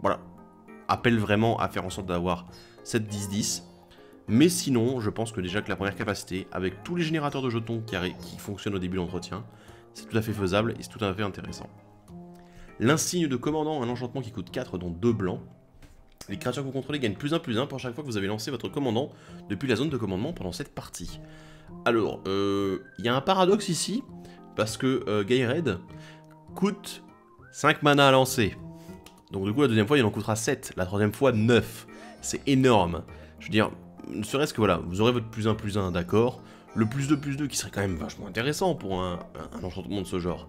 voilà, appelle vraiment à faire en sorte d'avoir cette 10-10. Mais sinon, je pense que déjà que la première capacité, avec tous les générateurs de jetons qui fonctionnent au début de l'entretien, c'est tout à fait faisable et c'est tout à fait intéressant. L'insigne de commandant, un enchantement qui coûte 4 dont 2 blancs. Les créatures que vous contrôlez gagnent +1/+1 pour chaque fois que vous avez lancé votre commandant depuis la zone de commandement pendant cette partie. Alors, il y a un paradoxe ici, parce que Gaired coûte 5 mana à lancer. Donc du coup, la deuxième fois, il en coûtera 7, la troisième fois 9. C'est énorme. Je veux dire, ne serait-ce que voilà, vous aurez votre +1/+1, d'accord. Le +2/+2 qui serait quand même vachement intéressant pour un enchantement de ce genre.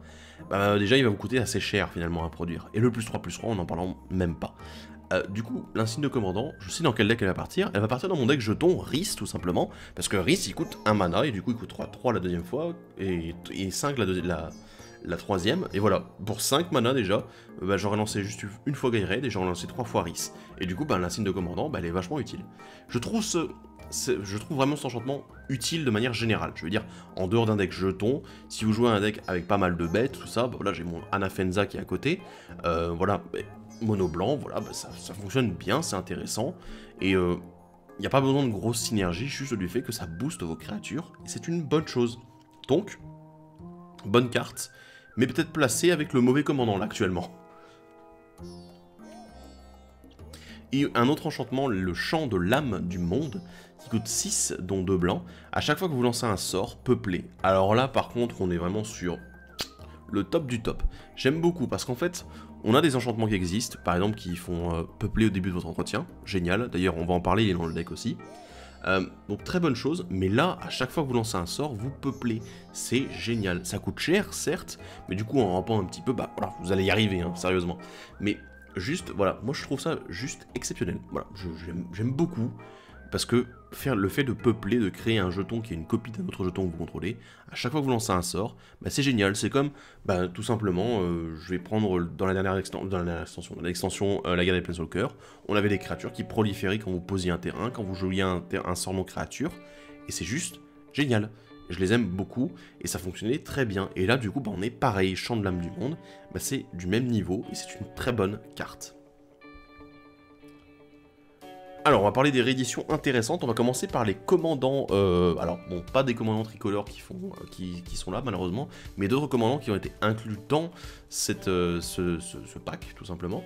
Déjà, il va vous coûter assez cher finalement à produire. Et le +3/+3, on n'en parle même pas. Du coup, l'insigne de commandant, je sais dans quel deck elle va partir. Elle va partir dans mon deck jeton Rhys, tout simplement. Parce que Rhys, il coûte 1 mana, et du coup, il coûtera 3 la deuxième fois, et 5 la troisième. Et voilà, pour 5 mana déjà, j'aurais lancé juste une fois Gaired, et j'aurais lancé 3 fois Rhys. Et du coup, l'insigne de commandant, elle est vachement utile. Je trouve je trouve vraiment cet enchantement utile de manière générale. Je veux dire, en dehors d'un deck jeton, si vous jouez un deck avec pas mal de bêtes, tout ça, bah, voilà, j'ai mon Anafenza qui est à côté, voilà, bah, mono blanc, voilà, bah, ça fonctionne bien, c'est intéressant, et il n'y a pas besoin de grosse synergie, juste du fait que ça booste vos créatures, et c'est une bonne chose. Donc, bonne carte, mais peut-être placée avec le mauvais commandant là actuellement. Et un autre enchantement, le chant de l'âme du monde, qui coûte 6, dont 2 blancs. À chaque fois que vous lancez un sort, peuplé. Alors là, par contre, on est vraiment sur le top du top. J'aime beaucoup, parce qu'en fait, on a des enchantements qui existent, par exemple, qui font peupler au début de votre entretien. Génial, d'ailleurs, on va en parler, il est dans le deck aussi. Donc très bonne chose, mais là, à chaque fois que vous lancez un sort, vous peuplez. C'est génial. Ça coûte cher, certes, mais du coup, en rampant un petit peu, bah voilà, vous allez y arriver, hein, sérieusement. Mais juste, voilà, moi je trouve ça juste exceptionnel. Voilà, j'aime beaucoup, parce que le fait de peupler, de créer un jeton qui est une copie d'un autre jeton que vous contrôlez, à chaque fois que vous lancez un sort, bah, c'est génial. C'est comme, bah, tout simplement, je vais prendre dans la dernière extension, la guerre des Planeswalkers, on avait des créatures qui proliféraient quand vous posiez un terrain, quand vous jouiez un sort non créature, et c'est juste génial. Je les aime beaucoup, et ça fonctionnait très bien. Et là, du coup, bah, on est pareil, Chant de l'âme du monde, bah, c'est du même niveau, et c'est une très bonne carte. Alors, on va parler des rééditions intéressantes. On va commencer par les commandants. Alors, bon, pas des commandants tricolores qui sont là, malheureusement, mais d'autres commandants qui ont été inclus dans ce pack, tout simplement.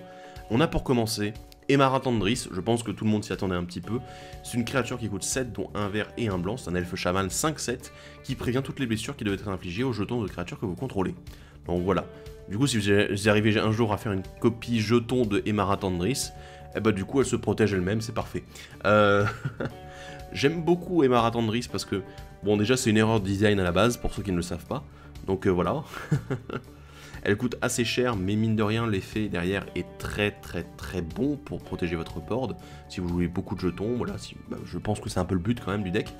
On a pour commencer Emara Tendris. Je pense que tout le monde s'y attendait un petit peu. C'est une créature qui coûte 7, dont un vert et un blanc. C'est un elfe chaman 5-7 qui prévient toutes les blessures qui doivent être infligées aux jetons de créatures que vous contrôlez. Donc voilà. Du coup, si vous arrivez un jour à faire une copie jeton de Emara Tendris, et bah du coup elle se protège elle-même, c'est parfait. J'aime beaucoup Emara Tendris parce que, bon déjà c'est une erreur de design à la base, pour ceux qui ne le savent pas, donc voilà. Elle coûte assez cher, mais mine de rien, l'effet derrière est très bon pour protéger votre board. Si vous jouez beaucoup de jetons, voilà, bah, je pense que c'est un peu le but quand même du deck.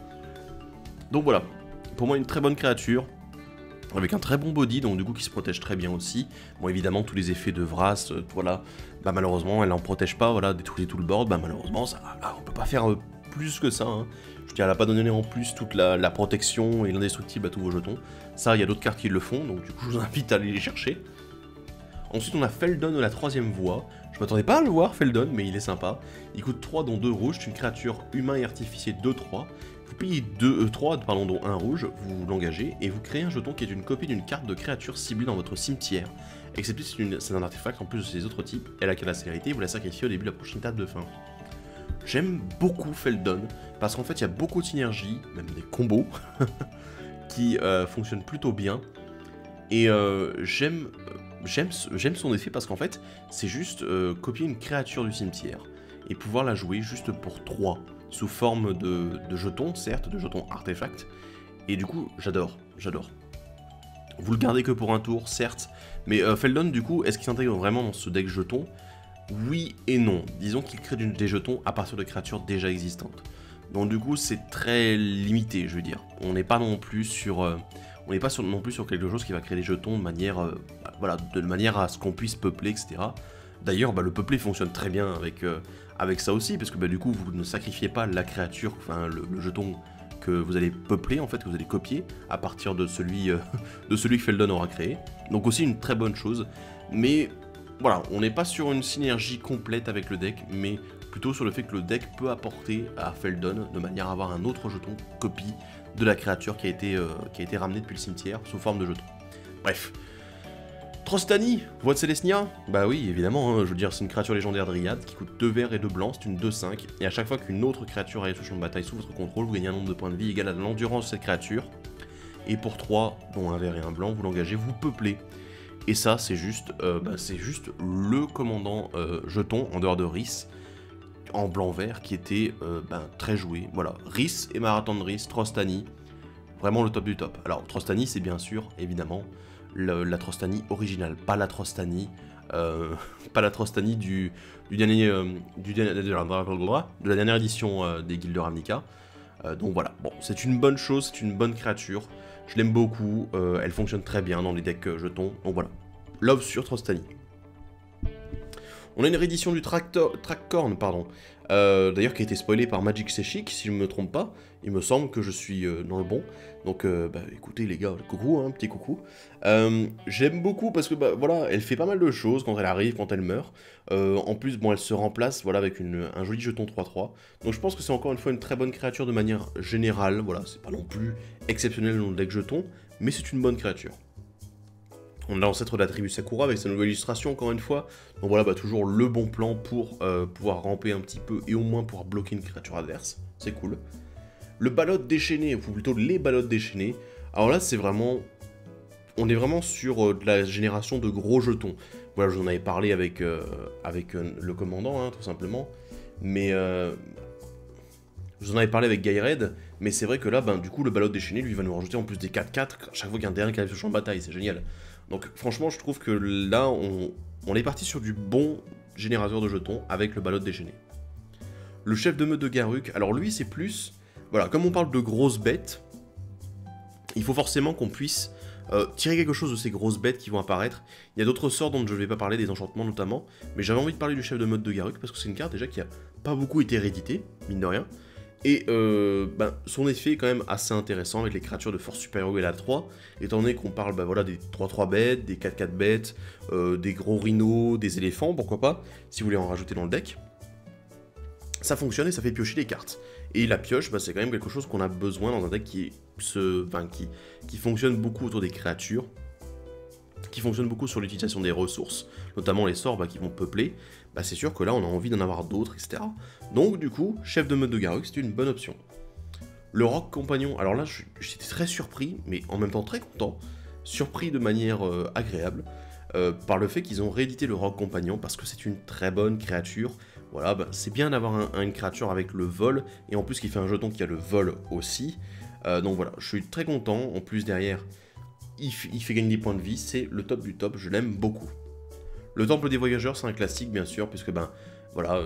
Donc voilà, pour moi une très bonne créature, avec un très bon body, donc du coup qui se protège très bien aussi. Bon évidemment tous les effets de Vras, voilà, bah malheureusement elle n'en protège pas, voilà, détruisez tout le board, bah malheureusement ça, là, on peut pas faire plus que ça, hein. Je veux dire, elle a pas donné en plus toute la protection et l'indestructible à tous vos jetons. Ça, il y a d'autres cartes qui le font, donc du coup je vous invite à aller les chercher. Ensuite on a Feldon de la 3ème voie. Je m'attendais pas à le voir Feldon, mais il est sympa. Il coûte 3 dont 2 rouges, c'est une créature humain et artificier 2-3. Vous payez 3, pardon, dont 1 rouge, vous l'engagez, et vous créez un jeton qui est une copie d'une carte de créature ciblée dans votre cimetière. Excepté c'est un artefact en plus de ses autres types, elle a la célérité, vous la sacrifiez au début de la prochaine table de fin. J'aime beaucoup Feldon, parce qu'en fait il y a beaucoup de synergie, même des combos, qui fonctionnent plutôt bien, et j'aime son effet parce qu'en fait c'est juste copier une créature du cimetière, et pouvoir la jouer juste pour 3. Sous forme de jetons, certes, de jetons artefacts, et du coup, j'adore. Vous le gardez que pour un tour, certes, mais Feldon, du coup, est-ce qu'il s'intègre vraiment dans ce deck jetons? Oui et non. Disons qu'il crée des jetons à partir de créatures déjà existantes. Donc du coup, c'est très limité, je veux dire. On n'est pas non plus sur... non plus sur quelque chose qui va créer des jetons de manière, voilà, de manière à ce qu'on puisse peupler, etc. D'ailleurs, bah, le peupler fonctionne très bien avec ça aussi, parce que bah, du coup, vous ne sacrifiez pas la créature, enfin le jeton que vous allez peupler, en fait, que vous allez copier à partir de celui que Feldon aura créé. Donc aussi une très bonne chose, mais voilà, on n'est pas sur une synergie complète avec le deck, mais plutôt sur le fait que le deck peut apporter à Feldon de manière à avoir un autre jeton copie de la créature qui a été ramenée depuis le cimetière sous forme de jeton. Bref. Trostani, voix de Célestia? Bah oui, évidemment, hein, je veux dire, c'est une créature légendaire dryade qui coûte 2 verts et 2 blancs, c'est une 2-5, et à chaque fois qu'une autre créature arrive sur le champ de bataille sous votre contrôle, vous gagnez un nombre de points de vie égal à l'endurance de cette créature, et pour 3, dont un vert et un blanc, vous l'engagez, vous peuplez. Et ça, c'est juste le commandant jeton, en dehors de Rhys, en blanc-vert, qui était très joué. Voilà, Rhys, Emara Tendris, Trostani, vraiment le top du top. Alors, Trostani, c'est bien sûr, évidemment, la Trostani originale, pas la Trostani de la dernière édition des Guildes de Ravnica. Donc voilà, bon, c'est une bonne chose, c'est une bonne créature, je l'aime beaucoup, elle fonctionne très bien dans les decks jetons, donc voilà. Love sur Trostani. On a une réédition du Trackcorn, pardon. D'ailleurs qui a été spoilé par Magic Seshik, si je ne me trompe pas. Il me semble que je suis dans le bon. Donc bah, écoutez les gars, coucou, hein, petit coucou. J'aime beaucoup parce que bah, voilà, elle fait pas mal de choses quand elle arrive, quand elle meurt. En plus, bon, elle se remplace voilà, avec un joli jeton 3-3. Donc je pense que c'est encore une fois une très bonne créature de manière générale. Voilà, c'est pas non plus exceptionnel dans le deck jeton, mais c'est une bonne créature. On a l'ancêtre de la tribu Sakura avec sa nouvelle illustration encore une fois. Donc voilà, bah, toujours le bon plan pour pouvoir ramper un petit peu et au moins pouvoir bloquer une créature adverse. C'est cool. Le Balote déchaîné, ou plutôt les Balotes déchaînées. Alors là, c'est vraiment... On est vraiment sur de la génération de gros jetons. Voilà, je vous en avais parlé avec le commandant, hein, tout simplement. Mais... je vous en avais parlé avec Gaired, mais c'est vrai que là, ben, du coup, le Balote déchaîné, lui, va nous rajouter en plus des 4-4 chaque fois qu'il y a un terrain qui arrive sur le champ de bataille, c'est génial. Donc franchement, je trouve que là, on est parti sur du bon générateur de jetons avec le Balote déchaîné. Le chef de meute de Garruk, alors lui, c'est plus... Voilà, comme on parle de grosses bêtes, il faut forcément qu'on puisse tirer quelque chose de ces grosses bêtes qui vont apparaître. Il y a d'autres sorts dont je ne vais pas parler, des enchantements notamment, mais j'avais envie de parler du chef de meute de Garruk parce que c'est une carte déjà qui a pas beaucoup été rééditée, mine de rien. Et ben, son effet est quand même assez intéressant avec les créatures de force supérieure et la 3, étant donné qu'on parle ben, voilà, des 3-3 bêtes, des 4-4 bêtes, des gros rhinos, des éléphants, pourquoi pas, si vous voulez en rajouter dans le deck. Ça fonctionne et ça fait piocher des cartes. Et la pioche, ben, c'est quand même quelque chose qu'on a besoin dans un deck qui fonctionne beaucoup autour des créatures, qui fonctionne beaucoup sur l'utilisation des ressources, notamment les sorts ben, qui vont peupler. Bah c'est sûr que là on a envie d'en avoir d'autres, etc. Donc du coup, chef de meute de Garruk, c'est une bonne option. Le Roc Compagnon, alors là j'étais très surpris, mais en même temps très content, surpris de manière agréable, par le fait qu'ils ont réédité le Roc Compagnon, parce que c'est une très bonne créature. Voilà, bah, c'est bien d'avoir une créature avec le vol, et en plus qui fait un jeton qui a le vol aussi. Donc voilà, je suis très content, en plus derrière, il fait gagner des points de vie, c'est le top du top, je l'aime beaucoup. Le Temple des Voyageurs, c'est un classique, bien sûr, puisque, ben, voilà,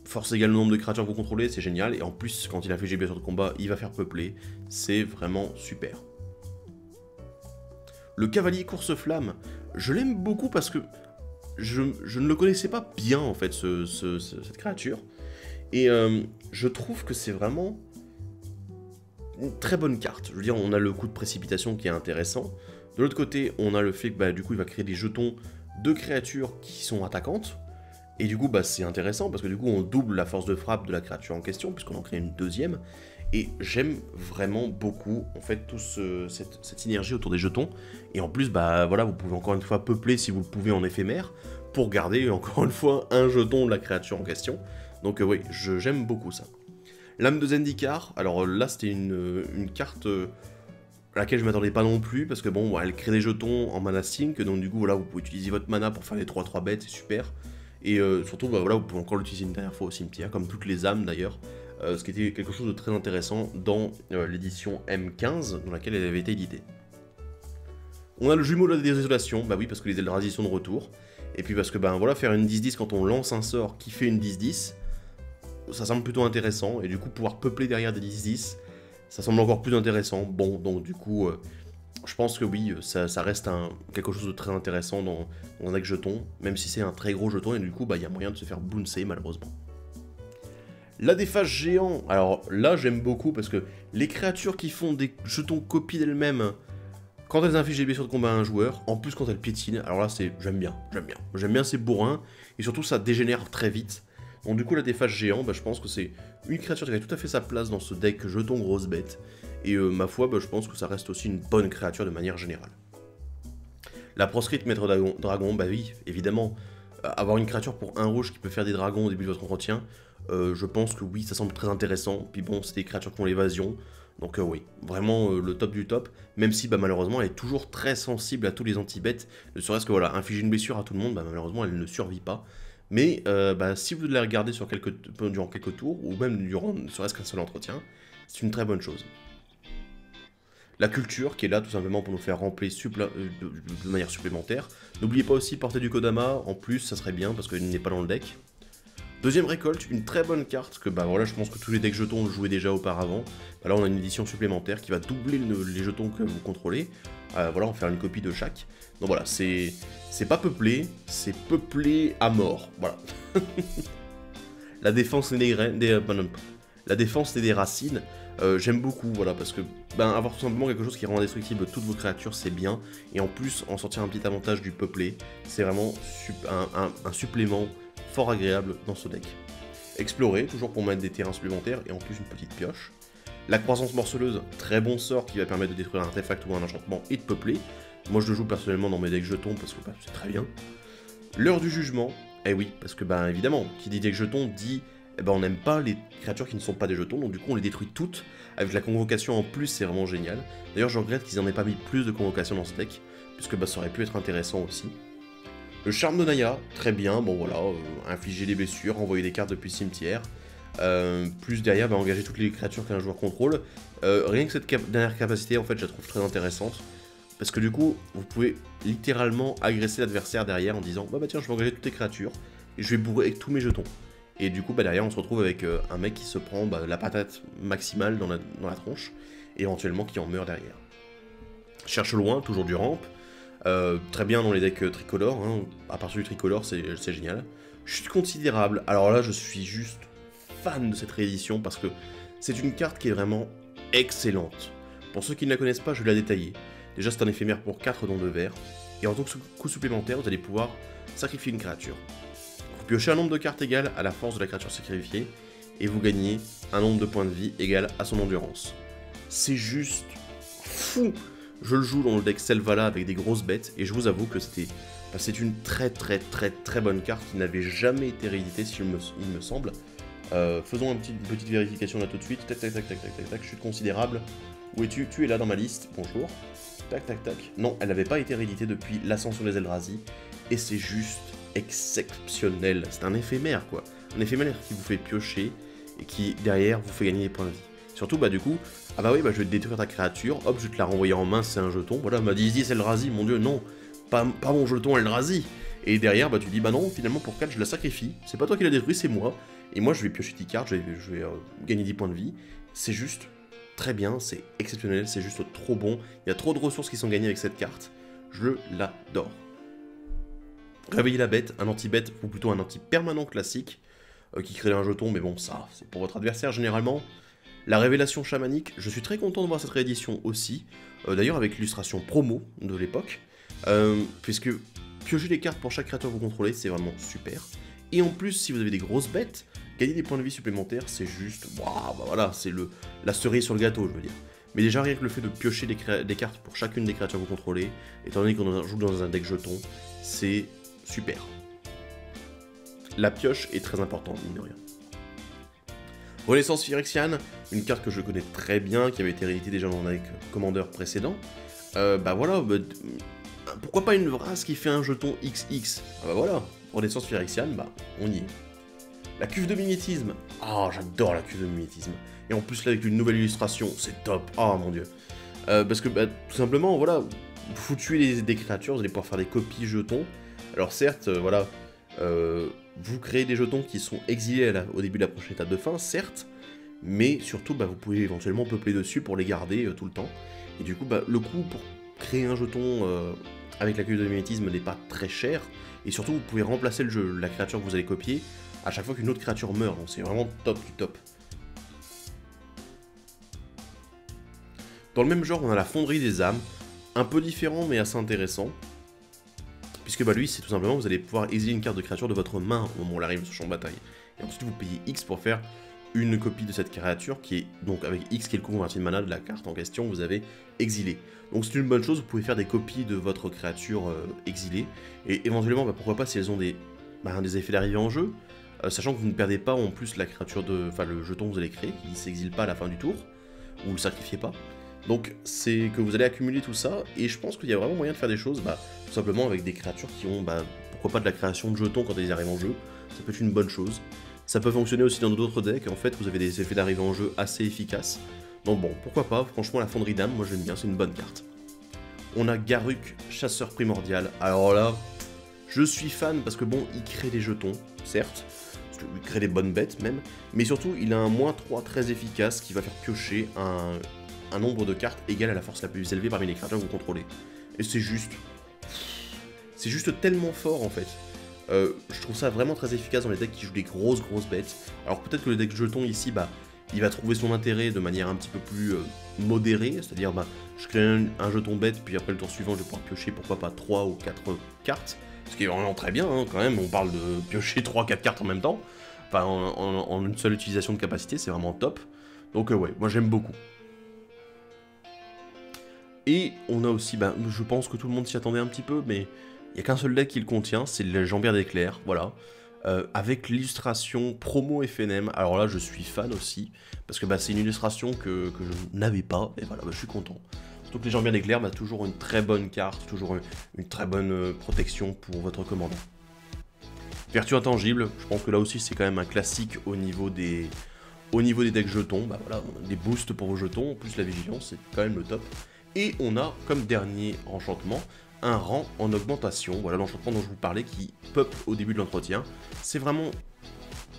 force égale le nombre de créatures que vous contrôlez, c'est génial, et en plus, quand il a fait blessure de combat, il va faire peupler, c'est vraiment super. Le Cavalier Course-Flamme, je l'aime beaucoup parce que je ne le connaissais pas bien, en fait, cette créature, et je trouve que c'est vraiment une très bonne carte. Je veux dire, on a le coup de précipitation qui est intéressant, de l'autre côté, on a le fait que, bah, du coup, il va créer des jetons de créatures qui sont attaquantes, et du coup bah, c'est intéressant parce que du coup on double la force de frappe de la créature en question puisqu'on en crée une deuxième, et j'aime vraiment beaucoup en fait cette synergie autour des jetons, et en plus bah voilà, vous pouvez encore une fois peupler si vous le pouvez en éphémère pour garder encore une fois un jeton de la créature en question, donc oui, j'aime beaucoup ça. L'âme de Zendikar, alors là c'était une carte... à laquelle je m'attendais pas non plus, parce que bon, elle crée des jetons en mana sync, donc du coup, voilà, vous pouvez utiliser votre mana pour faire les 3-3 bêtes, c'est super. Et surtout, bah, voilà, vous pouvez encore l'utiliser une dernière fois au cimetière, comme toutes les âmes d'ailleurs, ce qui était quelque chose de très intéressant dans l'édition M15, dans laquelle elle avait été éditée. On a le jumeau de la désolation, bah oui, parce que les Eldrazi sont de retour, et puis parce que, ben voilà, faire une 10-10 quand on lance un sort qui fait une 10-10, ça semble plutôt intéressant, et du coup, pouvoir peupler derrière des 10-10, ça semble encore plus intéressant. Bon, donc du coup, je pense que oui, ça reste quelque chose de très intéressant dans un deck jeton, même si c'est un très gros jeton, et du coup, bah, il y a moyen de se faire bouncer, malheureusement. La déphase géant, alors là, j'aime beaucoup, parce que les créatures qui font des jetons copies d'elles-mêmes, quand elles infligent des blessures de combat à un joueur, en plus quand elles piétinent, alors là, j'aime bien. J'aime bien ces bourrins, et surtout, ça dégénère très vite. Donc du coup, la déphase géant, bah, je pense que c'est une créature qui a tout à fait sa place dans ce deck jeton grosse bête. Et ma foi, bah, je pense que ça reste aussi une bonne créature de manière générale. La proscrite maître dragon, bah oui, évidemment. Avoir une créature pour un rouge qui peut faire des dragons au début de votre entretien, je pense que oui, ça semble très intéressant. Puis bon, c'est des créatures qui ont l'évasion. Donc oui, vraiment le top du top. Même si bah, malheureusement, elle est toujours très sensible à tous les anti-bêtes. Ne serait-ce que voilà, infliger une blessure à tout le monde, bah, malheureusement, elle ne survit pas. Mais bah, si vous la regardez durant quelques tours, ou même durant ne serait-ce qu'un seul entretien, c'est une très bonne chose. La culture, qui est là tout simplement pour nous faire remplir de manière supplémentaire. N'oubliez pas aussi porter du Kodama, en plus ça serait bien parce qu'il n'est pas dans le deck. Deuxième récolte, une très bonne carte que bah voilà, je pense que tous les decks jetons jouaient déjà auparavant. Bah, là on a une édition supplémentaire qui va doubler les jetons que vous contrôlez. voilà, en faire une copie de chaque. Donc voilà, c'est pas peuplé, c'est peuplé à mort, voilà. La défense et la défense et des racines, j'aime beaucoup, voilà, parce que avoir tout simplement quelque chose qui rend indestructible toutes vos créatures, c'est bien, et en plus, en sortir un petit avantage du peuplé, c'est vraiment un supplément fort agréable dans ce deck. Explorer, toujours pour mettre des terrains supplémentaires, et en plus une petite pioche. La croissance morceleuse, très bon sort qui va permettre de détruire un artefact ou un enchantement et de peupler. Moi je le joue personnellement dans mes decks jetons parce que c'est très bien. L'heure du jugement, eh oui, parce que évidemment, qui dit deck jetons dit on n'aime pas les créatures qui ne sont pas des jetons, donc du coup on les détruit toutes. Avec la convocation en plus, c'est vraiment génial. D'ailleurs je regrette qu'ils n'en aient pas mis plus de convocation dans ce deck, puisque ça aurait pu être intéressant aussi. Le charme de Naya, très bien, bon voilà, infliger des blessures, envoyer des cartes depuis le cimetière. Plus derrière, engager toutes les créatures qu'un joueur contrôle. Rien que cette dernière capacité, en fait, je la trouve très intéressante. Parce que du coup, vous pouvez littéralement agresser l'adversaire derrière en disant bah tiens, je vais engager toutes tes créatures et je vais bourrer avec tous mes jetons. Et du coup, derrière, on se retrouve avec un mec qui se prend la patate maximale dans la tronche et éventuellement qui en meurt derrière. Cherche loin, toujours du ramp. Très bien dans les decks tricolores, hein. À partir du tricolore, c'est génial. Chute considérable. Alors là, je suis juste fan de cette réédition parce que c'est une carte qui est vraiment excellente. Pour ceux qui ne la connaissent pas, je vais la détailler. Déjà, c'est un éphémère pour 4 dons de verre, et en tant que coup supplémentaire, vous allez pouvoir sacrifier une créature. Vous piochez un nombre de cartes égal à la force de la créature sacrifiée, et vous gagnez un nombre de points de vie égal à son endurance. C'est juste fou. Je le joue dans le deck Selvala avec des grosses bêtes, et je vous avoue que c'est une très bonne carte qui n'avait jamais été rééditée, il me semble. Faisons une petite vérification là tout de suite. Tac, chute considérable. Où es-tu? Tu es là dans ma liste. Bonjour. Tac. Non, elle n'avait pas été rééditée depuis l'ascension des Eldrazi. Et c'est juste exceptionnel. C'est un éphémère, quoi. Un éphémère qui vous fait piocher et qui, derrière, vous fait gagner des points de vie. Surtout, du coup, je vais te détruire ta créature. Hop, je vais te la renvoyer en main, c'est un jeton. Voilà, m'a dit, c'est Eldrazi. Mon dieu, non. Pas mon jeton Eldrazi. Et derrière, tu dis, non, finalement, pour 4, je la sacrifie. C'est pas toi qui l'as détruit, c'est moi. Et moi, je vais piocher 10 cartes, je vais gagner 10 points de vie. C'est juste très bien, c'est exceptionnel, c'est juste trop bon. Il y a trop de ressources qui sont gagnées avec cette carte. Je l'adore. Réveiller la bête, un anti-bête, ou plutôt un anti-permanent classique, qui crée un jeton, mais bon, ça, c'est pour votre adversaire généralement. La révélation chamanique, je suis très content de voir cette réédition aussi. D'ailleurs, avec l'illustration promo de l'époque. Puisque piocher les cartes pour chaque créature que vous contrôlez, c'est vraiment super. Et en plus, si vous avez des grosses bêtes, gagner des points de vie supplémentaires, c'est juste... Waouh, voilà, c'est la cerise sur le gâteau, je veux dire. Mais déjà, rien que le fait de piocher des cartes pour chacune des créatures que vous contrôlez, étant donné qu'on joue dans un deck jeton, c'est super. La pioche est très importante, mine de rien. Renaissance Phyrexiane, une carte que je connais très bien, qui avait été rééditée déjà dans un deck Commander précédent. Pourquoi pas une race qui fait un jeton XX? Voilà, Renaissance Phyrexiane, on y est. La cuve de mimétisme, j'adore la cuve de mimétisme. Et en plus là avec une nouvelle illustration, c'est top, mon dieu. Parce que tout simplement, voilà, vous tuez des créatures, vous allez pouvoir faire des copies jetons. Alors certes, vous créez des jetons qui sont exilés au début de la prochaine étape de fin, certes, mais surtout vous pouvez éventuellement peupler dessus pour les garder tout le temps. Et du coup, le coût pour créer un jeton avec la cuve de mimétisme n'est pas très cher, et surtout vous pouvez remplacer la créature que vous allez copier à chaque fois qu'une autre créature meurt, donc c'est vraiment top du top. Dans le même genre, on a la fonderie des âmes, un peu différent mais assez intéressant, puisque lui c'est tout simplement vous allez pouvoir exiler une carte de créature de votre main au moment où elle arrive sur le champ de bataille, et ensuite vous payez X pour faire une copie de cette créature qui est donc avec X qui est le coût converti de mana de la carte en question, vous avez exilé. Donc c'est une bonne chose, vous pouvez faire des copies de votre créature exilée, et éventuellement pourquoi pas si elles ont des effets d'arrivée en jeu, sachant que vous ne perdez pas en plus la créature le jeton que vous allez créer, qui ne s'exile pas à la fin du tour, ou le sacrifiez pas. Donc c'est que vous allez accumuler tout ça, et je pense qu'il y a vraiment moyen de faire des choses, tout simplement avec des créatures qui ont, pourquoi pas de la création de jetons quand elles arrivent en jeu, ça peut être une bonne chose. Ça peut fonctionner aussi dans d'autres decks, en fait vous avez des effets d'arrivée en jeu assez efficaces. Donc bon, pourquoi pas, franchement la fonderie d'âme, moi j'aime bien, c'est une bonne carte. On a Garruk, chasseur primordial, alors là, je suis fan parce que il crée des jetons, certes, il crée des bonnes bêtes même, mais surtout il a un -3 très efficace qui va faire piocher un nombre de cartes égal à la force la plus élevée parmi les créatures que vous contrôlez. Et c'est juste tellement fort en fait. Je trouve ça vraiment très efficace dans les decks qui jouent des grosses bêtes. Alors peut-être que le deck jeton ici, bah, il va trouver son intérêt de manière un petit peu plus modérée, c'est-à-dire bah, je crée un jeton bête, puis après le tour suivant je vais pouvoir piocher pourquoi pas 3 ou 4 cartes, ce qui est vraiment très bien hein, quand même, on parle de piocher 3-4 cartes en même temps, enfin en une seule utilisation de capacité, c'est vraiment top. Donc ouais, moi j'aime beaucoup. Et on a aussi, bah, je pense que tout le monde s'y attendait un petit peu, mais il n'y a qu'un seul deck qui le contient, c'est le Jambière d'éclair, voilà. Avec l'illustration promo FNM, alors là je suis fan aussi, parce que bah, c'est une illustration que je n'avais pas, et voilà, bah, je suis content. Surtout que les Jambières d'éclair, bah, toujours une très bonne carte, toujours une très bonne protection pour votre commandant. Vertu intangible, je pense que là aussi c'est quand même un classique au niveau des decks jetons, bah voilà, des boosts pour vos jetons, en plus la vigilance c'est quand même le top. Et on a comme dernier enchantement un rang en augmentation, voilà l'enchantement dont je vous parlais qui pop au début de l'entretien. C'est vraiment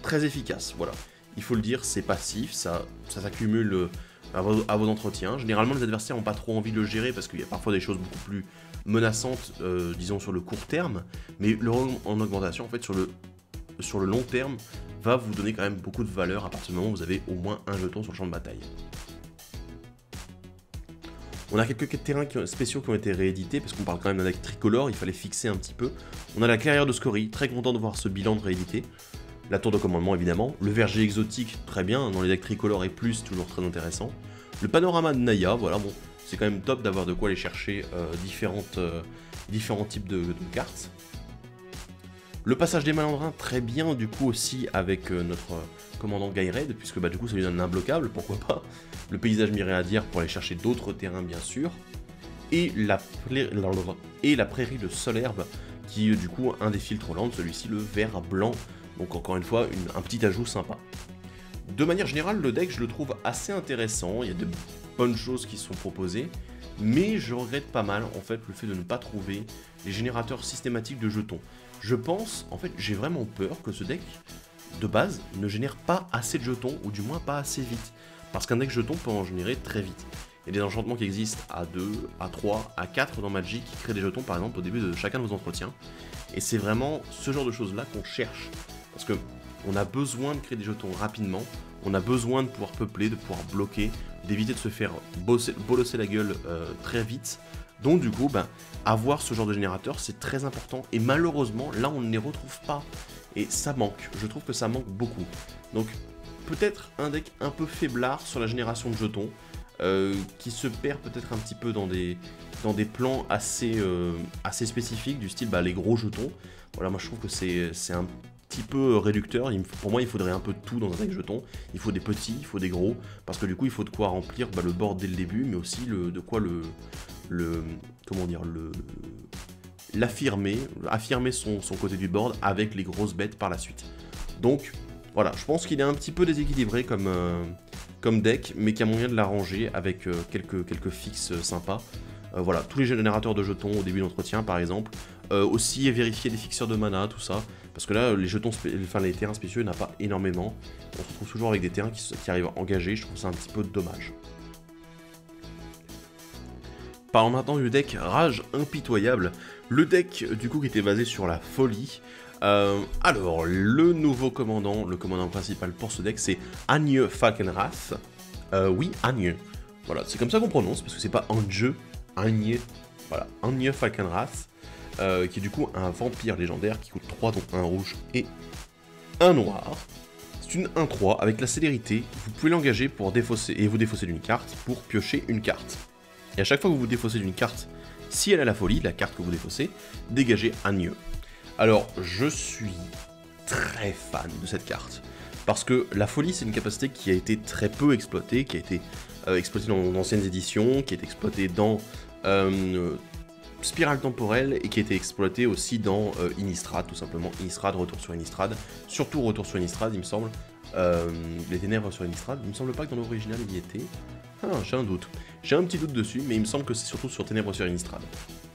très efficace, voilà. Il faut le dire, c'est passif, ça s'accumule à vos entretiens. Généralement les adversaires n'ont pas trop envie de le gérer parce qu'il y a parfois des choses beaucoup plus menaçantes, disons sur le court terme, mais le rang en augmentation en fait sur le long terme va vous donner quand même beaucoup de valeur à partir du moment où vous avez au moins un jeton sur le champ de bataille. On a quelques terrains spéciaux qui ont été réédités, parce qu'on parle quand même d'un deck tricolore, il fallait fixer un petit peu. On a la clairière de Scorie, très content de voir ce bilan de réédité. La tour de commandement évidemment, le verger exotique, très bien, dans les decks tricolores et plus, toujours très intéressant. Le panorama de Naya, voilà, bon, c'est quand même top d'avoir de quoi aller chercher différents types de cartes. Le passage des malandrins, très bien du coup aussi avec notre commandant Gaired, puisque bah, du coup ça lui donne un imbloquable, pourquoi pas. Le paysage myriadière pour aller chercher d'autres terrains bien sûr. Et la prairie de Solherbe, qui du coup un des filtres land, celui-ci le vert blanc. Donc encore une fois, un petit ajout sympa. De manière générale, le deck je le trouve assez intéressant, il y a de bonnes choses qui sont proposées. Mais je regrette pas mal en fait le fait de ne pas trouver les générateurs systématiques de jetons. Je pense, en fait, j'ai vraiment peur que ce deck, de base, ne génère pas assez de jetons, ou du moins pas assez vite. Parce qu'un deck jeton peut en générer très vite. Il y a des enchantements qui existent à 2, à 3, à 4 dans Magic, qui créent des jetons par exemple au début de chacun de vos entretiens. Et c'est vraiment ce genre de choses-là qu'on cherche. Parce que on a besoin de créer des jetons rapidement, on a besoin de pouvoir peupler, de pouvoir bloquer, d'éviter de se faire bolosser la gueule très vite. Donc du coup, ben, avoir ce genre de générateur, c'est très important. Et malheureusement, là, on ne les retrouve pas. Et ça manque. Je trouve que ça manque beaucoup. Donc, peut-être un deck un peu faiblard sur la génération de jetons, qui se perd peut-être un petit peu dans des plans assez spécifiques, du style bah, les gros jetons. Voilà, moi je trouve que c'est un petit peu réducteur. Pour moi, il faudrait un peu de tout dans un deck jeton. Il faut des petits, il faut des gros, parce que du coup, il faut de quoi remplir bah, le board dès le début, mais aussi affirmer son côté du board avec les grosses bêtes par la suite. Donc voilà, je pense qu'il est un petit peu déséquilibré comme deck, mais qu'il y a moyen de l'arranger avec quelques fixes sympas. Voilà, tous les générateurs de jetons au début d'entretien par exemple. Aussi vérifier les fixeurs de mana, tout ça. Parce que là, les terrains spéciaux, il n'y en a pas énormément. On se retrouve toujours avec des terrains qui arrivent engagés, je trouve ça un petit peu dommage. Parlons maintenant du deck Rage Impitoyable. Le deck du coup qui était basé sur la folie. Alors, le nouveau commandant, le commandant principal pour ce deck, c'est Agne Falkenrath. Oui, Agne. Voilà, c'est comme ça qu'on prononce, parce que c'est pas Ange, Agne. Voilà, Agne Falkenrath, qui est du coup un vampire légendaire qui coûte 3, donc un rouge et un noir. C'est une 1-3 avec la célérité. Vous pouvez l'engager pour défausser et vous défausser d'une carte pour piocher une carte. Et à chaque fois que vous vous défaussez d'une carte, si elle a la folie, la carte que vous défaussez, dégagez Agne. Alors, je suis très fan de cette carte, parce que la folie, c'est une capacité qui a été très peu exploitée, qui a été exploitée dans d'anciennes éditions, qui a été exploitée dans Spirale Temporelle, et qui a été exploitée aussi dans Innistrad, tout simplement. Innistrad, retour sur Innistrad, surtout retour sur Innistrad, il me semble. Les ténèbres sur Innistrad, il me semble pas que dans l'original il y était. Ah, j'ai un doute. J'ai un petit doute dessus, mais il me semble que c'est surtout sur Ténèbres sur Innistrad.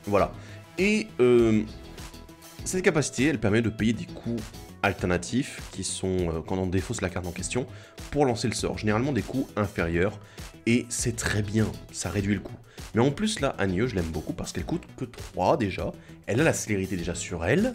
Voilà. Et cette capacité, elle permet de payer des coûts alternatifs qui sont, quand on défausse la carte en question, pour lancer le sort. Généralement des coups inférieurs, et c'est très bien, ça réduit le coût. Mais en plus là, Agneux, je l'aime beaucoup parce qu'elle coûte que 3 déjà, elle a la célérité déjà sur elle,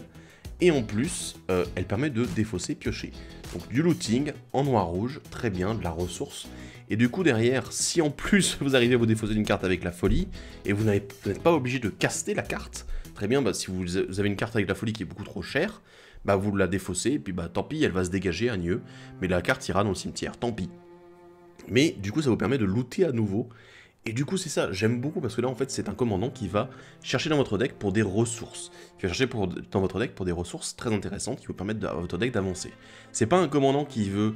et en plus, elle permet de défausser, piocher. Donc du looting en noir-rouge, très bien, de la ressource. Et du coup derrière, si en plus vous arrivez à vous défausser une carte avec la folie, et vous n'êtes pas obligé de caster la carte, très bien, bah, si vous avez une carte avec la folie qui est beaucoup trop chère, bah vous la défaussez, et puis bah tant pis, elle va se dégager, Agneux, mais la carte ira dans le cimetière, tant pis. Mais du coup ça vous permet de looter à nouveau, et du coup c'est ça, j'aime beaucoup parce que là en fait c'est un commandant qui va chercher dans votre deck pour des ressources. Qui va chercher dans votre deck pour des ressources très intéressantes qui vous permettent à votre deck d'avancer. C'est pas un commandant qui veut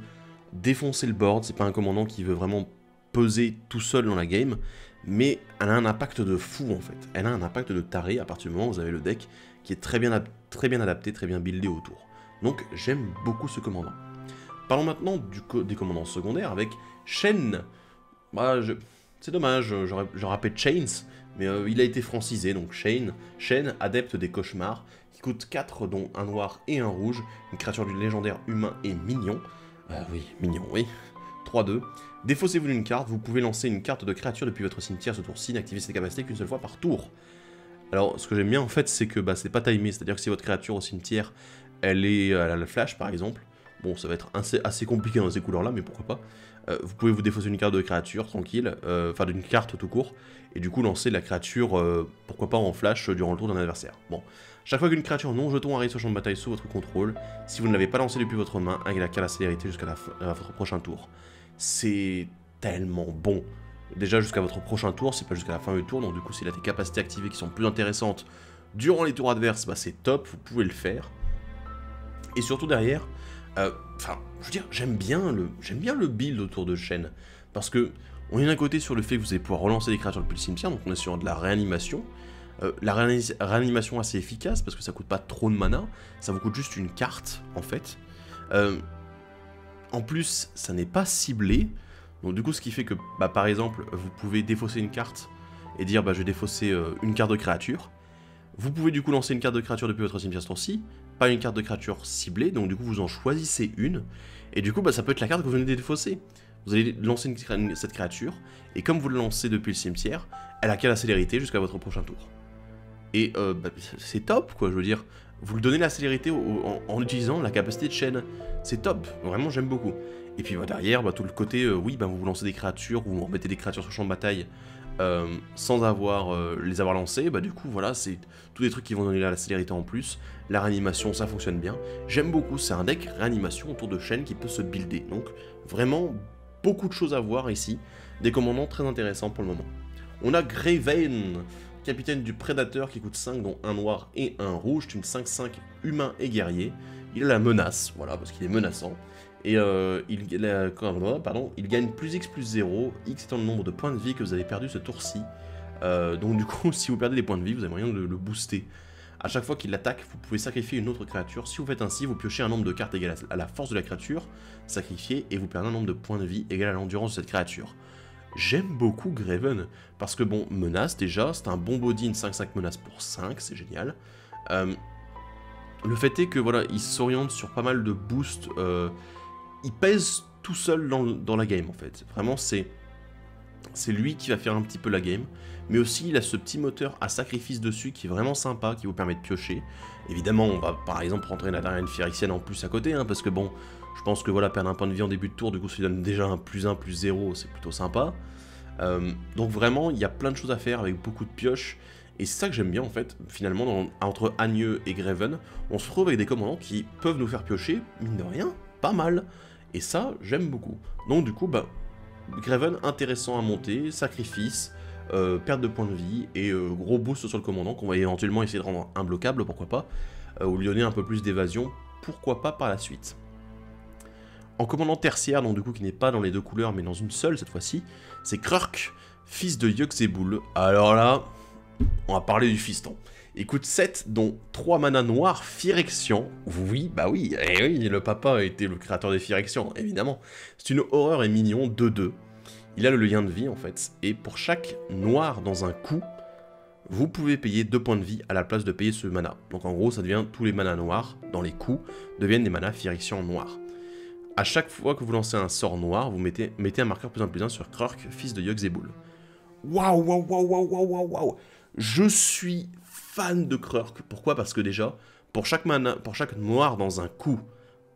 défoncer le board, c'est pas un commandant qui veut vraiment peser tout seul dans la game, mais elle a un impact de fou en fait. Elle a un impact de taré à partir du moment où vous avez le deck qui est très bien adapté, très bien buildé autour. Donc j'aime beaucoup ce commandant. Parlons maintenant des commandants secondaires avec Shen. Bah, c'est dommage, j'aurais appelé Chains, mais il a été francisé, donc Shen, adepte des cauchemars, qui coûte 4, dont un noir et un rouge, une créature du légendaire humain et mignon. Oui, mignon, oui. 3-2. Défaussez-vous d'une carte, vous pouvez lancer une carte de créature depuis votre cimetière ce tour-ci, n'activez cette capacité qu'une seule fois par tour. Alors, ce que j'aime bien en fait, c'est que bah, c'est pas timé, c'est-à-dire que si votre créature au cimetière, elle a la flash par exemple, bon, ça va être assez compliqué dans ces couleurs-là, mais pourquoi pas. Vous pouvez vous défausser une carte de créature, tranquille, enfin d'une carte tout court, et du coup lancer la créature, pourquoi pas en flash, durant le tour d'un adversaire. Bon, chaque fois qu'une créature non jeton arrive sur le champ de bataille sous votre contrôle, si vous ne l'avez pas lancé depuis votre main, elle a la célérité jusqu'à votre prochain tour. C'est tellement bon. Déjà jusqu'à votre prochain tour, c'est pas jusqu'à la fin du tour, donc du coup s'il a des capacités activées qui sont plus intéressantes durant les tours adverses, bah c'est top, vous pouvez le faire. Et surtout derrière, enfin, je veux dire, j'aime bien le build autour de Shen, parce que on est d'un côté sur le fait que vous allez pouvoir relancer des créatures depuis le cimetière, donc on est sur de la réanimation. La réanimation assez efficace, parce que ça coûte pas trop de mana, ça vous coûte juste une carte, en fait. En plus, ça n'est pas ciblé, donc du coup, ce qui fait que, bah, par exemple, vous pouvez défausser une carte, et dire, bah, je vais défausser une carte de créature. Vous pouvez du coup lancer une carte de créature depuis votre cimetière ce tour-ci, pas une carte de créature ciblée, donc du coup vous en choisissez une, et du coup bah, ça peut être la carte que vous venez de défausser. Vous allez lancer cette créature, et comme vous le lancez depuis le cimetière, elle a qu'à la célérité jusqu'à votre prochain tour. Et bah, c'est top quoi, je veux dire, vous lui donnez la célérité en utilisant la capacité de Shen, c'est top, vraiment j'aime beaucoup. Et puis bah, derrière, bah, tout le côté, oui, bah, vous lancez des créatures, vous remettez des créatures sur le champ de bataille, sans les avoir lancés, bah du coup voilà, c'est tous des trucs qui vont donner la célérité en plus, la réanimation ça fonctionne bien, j'aime beaucoup, c'est un deck réanimation autour de Shen qui peut se builder, donc vraiment beaucoup de choses à voir ici, des commandants très intéressants pour le moment. On a Graven, capitaine du Prédateur qui coûte 5 dont un noir et un rouge, c'est une 5-5 humain et guerrier, il a la menace, voilà parce qu'il est menaçant. Et il gagne plus X plus 0, X étant le nombre de points de vie que vous avez perdu ce tour-ci. Donc du coup, si vous perdez des points de vie, vous avez moyen de le booster. A chaque fois qu'il attaque, vous pouvez sacrifier une autre créature. Si vous faites ainsi, vous piochez un nombre de cartes égal à la force de la créature, sacrifiée, et vous perdez un nombre de points de vie égal à l'endurance de cette créature. J'aime beaucoup Graven, parce que bon, menace déjà, c'est un bon body, une 5-5 menace pour 5, c'est génial. Le fait est que voilà, il s'oriente sur pas mal de boosts, il pèse tout seul dans la game en fait. Vraiment c'est lui qui va faire un petit peu la game. Mais aussi il a ce petit moteur à sacrifice dessus qui est vraiment sympa, qui vous permet de piocher. Évidemment on va par exemple rentrer la Darien Phyrexienne en plus à côté, hein, parce que bon, je pense que voilà, perdre un point de vie en début de tour, du coup ça lui donne déjà un +1, +0, c'est plutôt sympa. Donc vraiment il y a plein de choses à faire avec beaucoup de pioches. Et c'est ça que j'aime bien en fait, finalement, entre Agneux et Graven, on se retrouve avec des commandants qui peuvent nous faire piocher, mine de rien, pas mal. Et ça, j'aime beaucoup. Donc du coup, bah, Graven intéressant à monter, sacrifice, perte de points de vie, et gros boost sur le commandant, qu'on va éventuellement essayer de rendre imbloquable, pourquoi pas, ou lui donner un peu plus d'évasion, pourquoi pas par la suite. En commandant tertiaire, donc du coup qui n'est pas dans les deux couleurs, mais dans une seule cette fois-ci, c'est Krurk, fils de Yogg-Sabuul. Alors là, on va parler du fiston. Il coûte 7, dont 3 mana noirs, Phyrexian. Oui, bah oui, et oui, le papa a été le créateur des Phyrexians, évidemment. C'est une horreur et mignon, 2-2. Il a le lien de vie, en fait. Et pour chaque noir dans un coup, vous pouvez payer 2 points de vie à la place de payer ce mana. Donc en gros, ça devient tous les manas noirs dans les coups deviennent des manas Phyrexian noirs. À chaque fois que vous lancez un sort noir, vous mettez un marqueur +1/+1 sur Krurk, fils de Yogg-Sagoul. Waouh, waouh, waouh, waouh, waouh, waouh, waouh. Je suis fan de Krurk. Pourquoi? Parce que déjà, pour chaque noir dans un coup,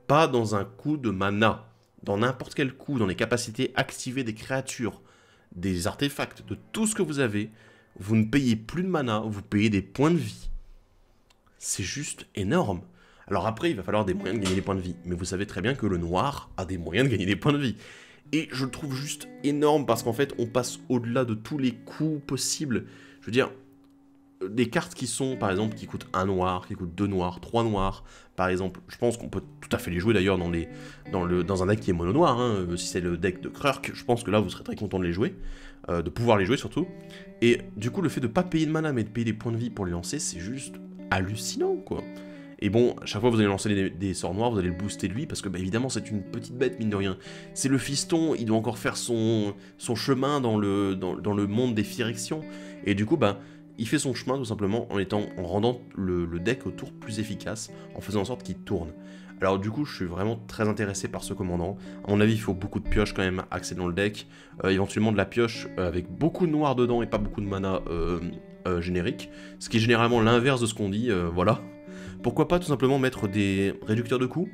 pas dans un coup de mana, dans n'importe quel coup, dans les capacités activées des créatures, des artefacts, de tout ce que vous avez, vous ne payez plus de mana, vous payez des points de vie. C'est juste énorme. Alors après, il va falloir des moyens de gagner des points de vie. Mais vous savez très bien que le noir a des moyens de gagner des points de vie. Et je le trouve juste énorme parce qu'en fait, on passe au-delà de tous les coups possibles. Je veux dire, des cartes qui sont, par exemple, qui coûtent 1 noir, qui coûtent 2 noirs, 3 noirs, par exemple, je pense qu'on peut tout à fait les jouer d'ailleurs dans un deck qui est mono noir, hein. Si c'est le deck de Krurk, je pense que là vous serez très content de les jouer, de pouvoir les jouer surtout. Et du coup, le fait de pas payer de mana mais de payer des points de vie pour les lancer, c'est juste hallucinant quoi. Et bon, à chaque fois que vous allez lancer des sorts noirs, vous allez le booster de lui, parce que bah, évidemment c'est une petite bête mine de rien. C'est le fiston, il doit encore faire son chemin dans le monde des Phyrexians. Et du coup, bah, il fait son chemin tout simplement en rendant le deck autour plus efficace, en faisant en sorte qu'il tourne. Alors du coup, je suis vraiment très intéressé par ce commandant. À mon avis, il faut beaucoup de pioches quand même à accéder dans le deck. Éventuellement de la pioche avec beaucoup de noir dedans et pas beaucoup de mana générique. Ce qui est généralement l'inverse de ce qu'on dit, voilà. Pourquoi pas tout simplement mettre des réducteurs de coups.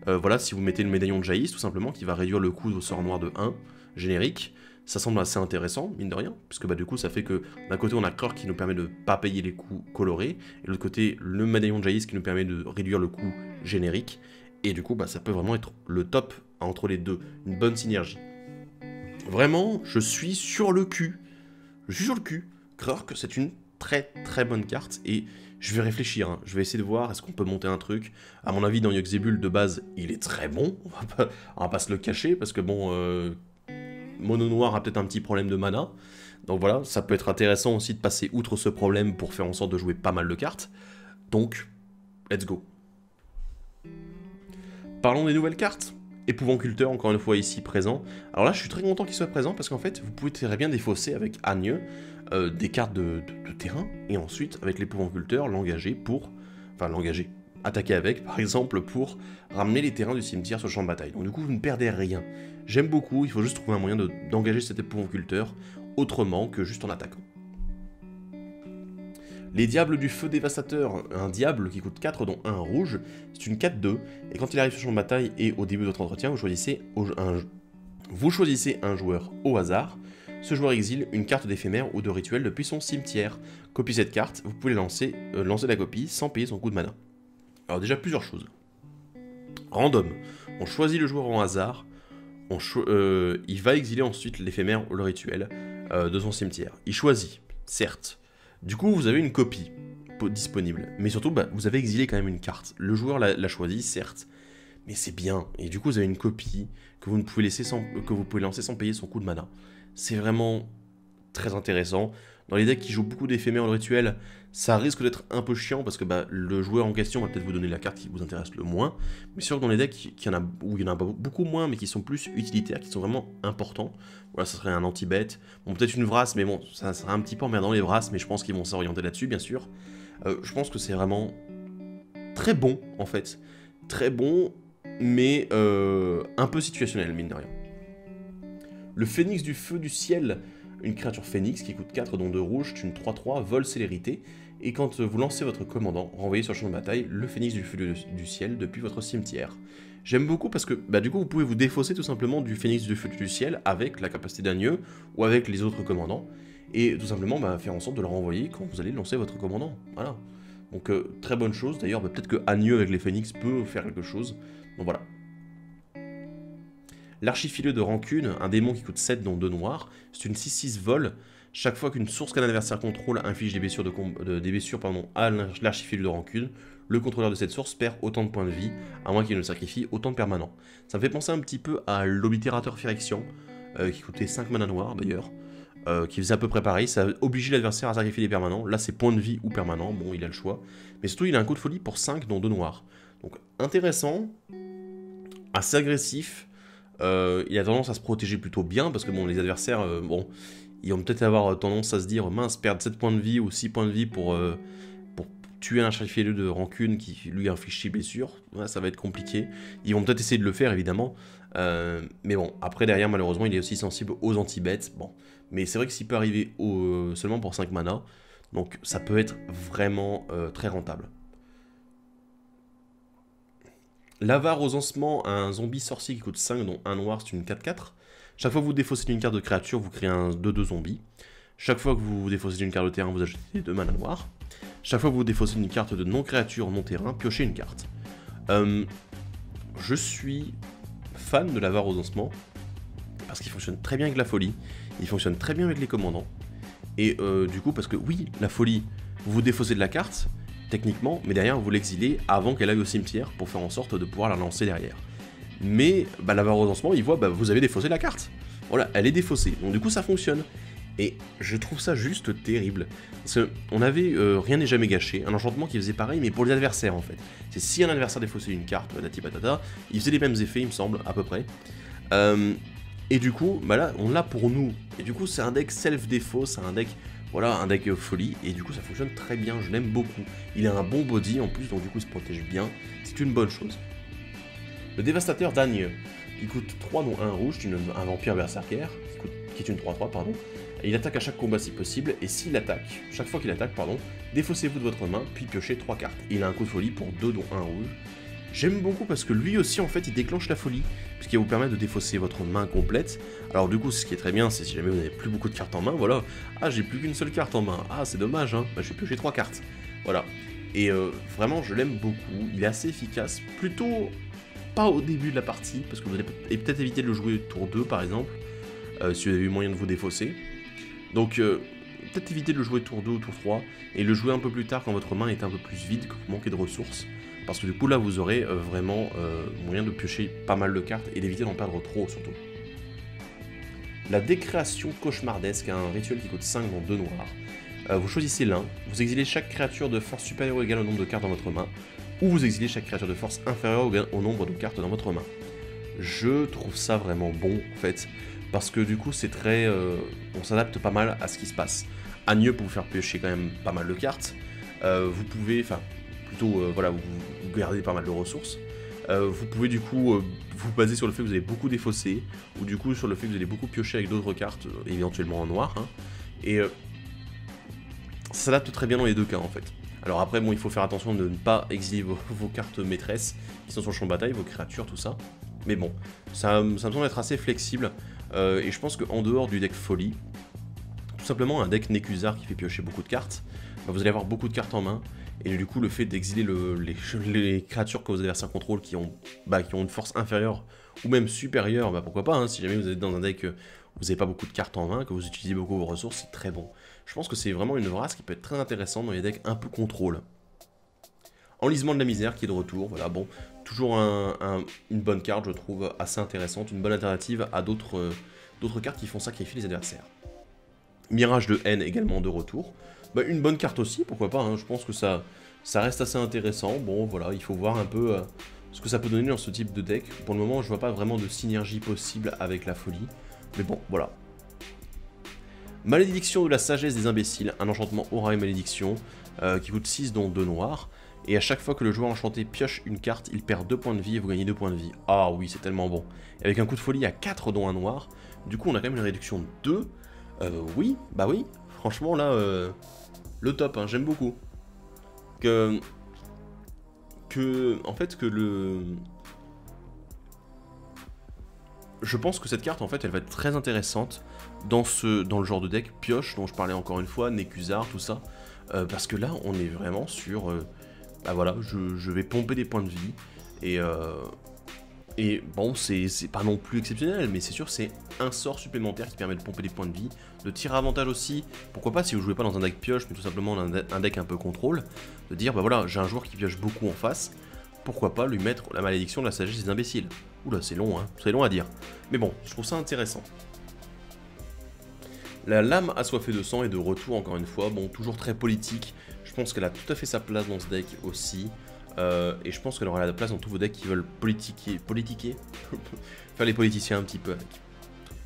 Voilà, si vous mettez le médaillon de Jaïs, tout simplement, qui va réduire le coût au sort noir de 1, générique. Ça semble assez intéressant, mine de rien, puisque bah, du coup ça fait que d'un côté on a Krurk qui nous permet de ne pas payer les coups colorés, et de l'autre côté le médaillon de Jaïs qui nous permet de réduire le coût générique, et du coup bah, ça peut vraiment être le top entre les deux, une bonne synergie. Vraiment, je suis sur le cul. Je suis sur le cul. Krurk, c'est une très très bonne carte, et je vais réfléchir, hein. Je vais essayer de voir est-ce qu'on peut monter un truc. À mon avis, dans Yogg-Sagoul de base, il est très bon, on va pas se le cacher, parce que bon... Mono noir a peut-être un petit problème de mana, donc voilà, ça peut être intéressant aussi de passer outre ce problème pour faire en sorte de jouer pas mal de cartes, donc let's go. Parlons des nouvelles cartes. Épouvanculteur, encore une fois ici présent. Alors là, je suis très content qu'il soit présent parce qu'en fait, vous pouvez très bien défausser avec Agneux des cartes de terrain, et ensuite, avec l'épouvanculteur, l'engager pour... Enfin, l'engager, attaquer avec, par exemple, pour ramener les terrains du cimetière sur le champ de bataille. Donc du coup, vous ne perdez rien. J'aime beaucoup, il faut juste trouver un moyen d'engager cet épouvanculteur autrement que juste en attaquant. Les Diables du Feu Dévastateur, un diable qui coûte 4 dont 1 rouge, c'est une 4-2, et quand il arrive sur le champ de bataille et au début de votre entretien, vous choisissez un joueur au hasard. Ce joueur exile une carte d'éphémère ou de rituel depuis son cimetière. Copie cette carte, vous pouvez lancer la copie sans payer son coût de mana. Alors déjà plusieurs choses. Random, on choisit le joueur au hasard, il va exiler ensuite l'éphémère ou le rituel de son cimetière. Il choisit, certes. Du coup, vous avez une copie disponible. Mais surtout, bah, vous avez exilé quand même une carte. Le joueur l'a choisi, certes. Mais c'est bien. Et du coup, vous avez une copie que vous pouvez lancer sans payer son coût de mana. C'est vraiment très intéressant. Dans les decks qui jouent beaucoup d'éphémères ou de rituels, ça risque d'être un peu chiant parce que bah, le joueur en question va peut-être vous donner la carte qui vous intéresse le moins. Mais sûr que dans les decks où il y en a beaucoup moins, mais qui sont plus utilitaires, qui sont vraiment importants, voilà, ça serait un anti-bet. Bon, peut-être une Vrasse, mais bon, ça sera un petit peu emmerdant les Vrasses, mais je pense qu'ils vont s'orienter là-dessus, bien sûr. Je pense que c'est vraiment très bon, en fait. Très bon, mais un peu situationnel, mine de rien. Le Phénix du Feu du Ciel, une créature phénix qui coûte 4 dont 2 rouges, c'est une 3-3, vol célérité, et quand vous lancez votre commandant, renvoyez sur le champ de bataille le Phénix du Feu du Ciel depuis votre cimetière. J'aime beaucoup parce que bah, du coup vous pouvez vous défausser tout simplement du Phénix du Feu du Ciel avec la capacité d'Agneux ou avec les autres commandants, et tout simplement bah, faire en sorte de le renvoyer quand vous allez lancer votre commandant. Voilà. Donc très bonne chose, d'ailleurs bah, peut-être que Agneux avec les Phénix peut faire quelque chose, donc voilà. L'archifileux de rancune, un démon qui coûte 7 dont 2 noirs, c'est une 6-6 vol. Chaque fois qu'une source qu'un adversaire contrôle inflige des blessures, à l'archifileux de rancune, le contrôleur de cette source perd autant de points de vie, à moins qu'il ne sacrifie autant de permanents. Ça me fait penser un petit peu à l'oblitérateur Phyrexian, qui coûtait 5 mana noirs d'ailleurs, qui faisait à peu près pareil, ça obligeait l'adversaire à sacrifier des permanents. Là c'est points de vie ou permanents, bon il a le choix. Mais surtout il a un coup de folie pour 5 dont 2 noirs. Donc intéressant, assez agressif. Il a tendance à se protéger plutôt bien parce que bon, les adversaires, bon, ils vont peut-être avoir tendance à se dire, mince, perdre 7 points de vie ou 6 points de vie pour tuer un chef-lieu de rancune qui lui inflige 6 blessures, ouais, ça va être compliqué. Ils vont peut-être essayer de le faire, évidemment. Mais bon, après, derrière, malheureusement, il est aussi sensible aux anti-bêtes. Bon. Mais c'est vrai que s'il peut arriver seulement pour 5 mana, donc ça peut être vraiment très rentable. L'avare aux ossements, un zombie sorcier qui coûte 5, dont un noir, c'est une 4-4. Chaque fois que vous défaussez une carte de créature, vous créez un 2-2 zombie. Chaque fois que vous défaussez une carte de terrain, vous ajoutez 2 mana noirs. Chaque fois que vous défaussez une carte de non-créature, non-terrain, piochez une carte. Je suis fan de l'avare aux ossements, parce qu'il fonctionne très bien avec la folie, il fonctionne très bien avec les commandants, et du coup, parce que oui, la folie, vous défaussez de la carte, techniquement, mais derrière vous l'exilez avant qu'elle aille au cimetière, pour faire en sorte de pouvoir la lancer derrière. Mais l'avare aux ossements, il voit, vous avez défaussé la carte. Voilà, elle est défaussée, donc du coup ça fonctionne. Et je trouve ça juste terrible. Parce qu'on avait Rien n'est jamais gâché, un enchantement qui faisait pareil, mais pour les adversaires en fait. C'est si un adversaire défaussait une carte, patati patata, il faisait les mêmes effets, il me semble, à peu près. Et du coup, là, on l'a pour nous. Et du coup, c'est un deck self-défaut, c'est un deck, voilà, un deck folie. Et du coup, ça fonctionne très bien, je l'aime beaucoup. Il a un bon body en plus, donc du coup, il se protège bien. C'est une bonne chose. Le dévastateur d'Agne, qui coûte 3 dont 1 rouge, un vampire berserker, qui est une 3-3, pardon. Et il attaque à chaque combat si possible, et s'il attaque, chaque fois qu'il attaque, défaussez-vous de votre main, puis piochez 3 cartes. Et il a un coup de folie pour 2 dont 1 rouge. J'aime beaucoup parce que lui aussi, en fait, il déclenche la folie, puisqu'il va vous permettre de défausser votre main complète. Alors du coup, ce qui est très bien, c'est si jamais vous n'avez plus beaucoup de cartes en main, voilà. Ah, j'ai plus qu'une seule carte en main. Ah, c'est dommage, hein. Je vais piocher 3 cartes. Voilà. Et vraiment, je l'aime beaucoup. Il est assez efficace, plutôt pas au début de la partie, parce que vous allez peut-être éviter de le jouer tour 2, par exemple, si vous avez eu moyen de vous défausser. Donc, peut-être éviter de le jouer tour 2 ou tour 3, et le jouer un peu plus tard quand votre main est un peu plus vide, que vous manquez de ressources, parce que du coup là vous aurez vraiment moyen de piocher pas mal de cartes, et d'éviter d'en perdre trop surtout. La décréation cauchemardesque, un rituel qui coûte 5 dont 2 noirs. Vous choisissez l'un, vous exilez chaque créature de force supérieure ou égale au nombre de cartes dans votre main, ou vous exilez chaque créature de force inférieure au nombre de cartes dans votre main. Je trouve ça vraiment bon en fait, parce que du coup c'est très... on s'adapte pas mal à ce qui se passe. Agne pour vous faire piocher quand même pas mal de cartes, vous pouvez, enfin plutôt voilà, vous gardez pas mal de ressources, vous pouvez du coup vous baser sur le fait que vous avez beaucoup défaussé, ou du coup sur le fait que vous allez beaucoup piocher avec d'autres cartes, éventuellement en noir, hein, et ça s'adapte très bien dans les deux cas en fait. Alors après, bon, il faut faire attention de ne pas exiler vos cartes maîtresses qui sont sur le champ de bataille, vos créatures, tout ça. Mais bon, ça me semble être assez flexible, et je pense qu'en dehors du deck folie, tout simplement un deck Nekuzar qui fait piocher beaucoup de cartes, vous allez avoir beaucoup de cartes en main, et du coup le fait d'exiler les créatures que vos adversaires contrôlent qui ont une force inférieure ou même supérieure, pourquoi pas, hein, si jamais vous êtes dans un deck où vous n'avez pas beaucoup de cartes en main, que vous utilisez beaucoup vos ressources, c'est très bon. Je pense que c'est vraiment une race qui peut être très intéressante dans les decks un peu contrôle. Enlisement de la misère qui est de retour, voilà, bon, toujours une bonne carte, je trouve, assez intéressante, une bonne alternative à d'autres cartes qui font sacrifier les adversaires. Mirage de haine également de retour, une bonne carte aussi, pourquoi pas, hein, je pense que ça reste assez intéressant. Bon voilà, il faut voir un peu ce que ça peut donner dans ce type de deck. Pour le moment, je vois pas vraiment de synergie possible avec la folie, mais bon, voilà. Malédiction de la sagesse des imbéciles, un enchantement aura et malédiction, qui coûte 6 dont 2 noirs, et à chaque fois que le joueur enchanté pioche une carte, il perd 2 points de vie et vous gagnez 2 points de vie. Ah oui, c'est tellement bon. Et avec un coup de folie à 4 dont 1 noir, du coup on a quand même une réduction de 2. Oui, oui, franchement là, le top, hein, j'aime beaucoup. Je pense que cette carte, en fait, elle va être très intéressante dans le genre de deck pioche dont je parlais encore une fois, Nekuzar, tout ça. Parce que là, on est vraiment sur... voilà, je vais pomper des points de vie. Et bon, c'est pas non plus exceptionnel, mais c'est sûr, c'est un sort supplémentaire qui permet de pomper des points de vie, de tirer avantage aussi. Pourquoi pas, si vous jouez pas dans un deck pioche, mais tout simplement dans un deck un peu contrôle, de dire, voilà, j'ai un joueur qui pioche beaucoup en face, pourquoi pas lui mettre la malédiction de la sagesse des imbéciles. Oula, c'est long, hein, c'est long à dire. Mais bon, je trouve ça intéressant. La lame assoiffée de sang est de retour encore une fois, bon, toujours très politique. Je pense qu'elle a tout à fait sa place dans ce deck aussi. Et je pense qu'elle aura la place dans tous vos decks qui veulent politiquer faire les politiciens un petit peu avec.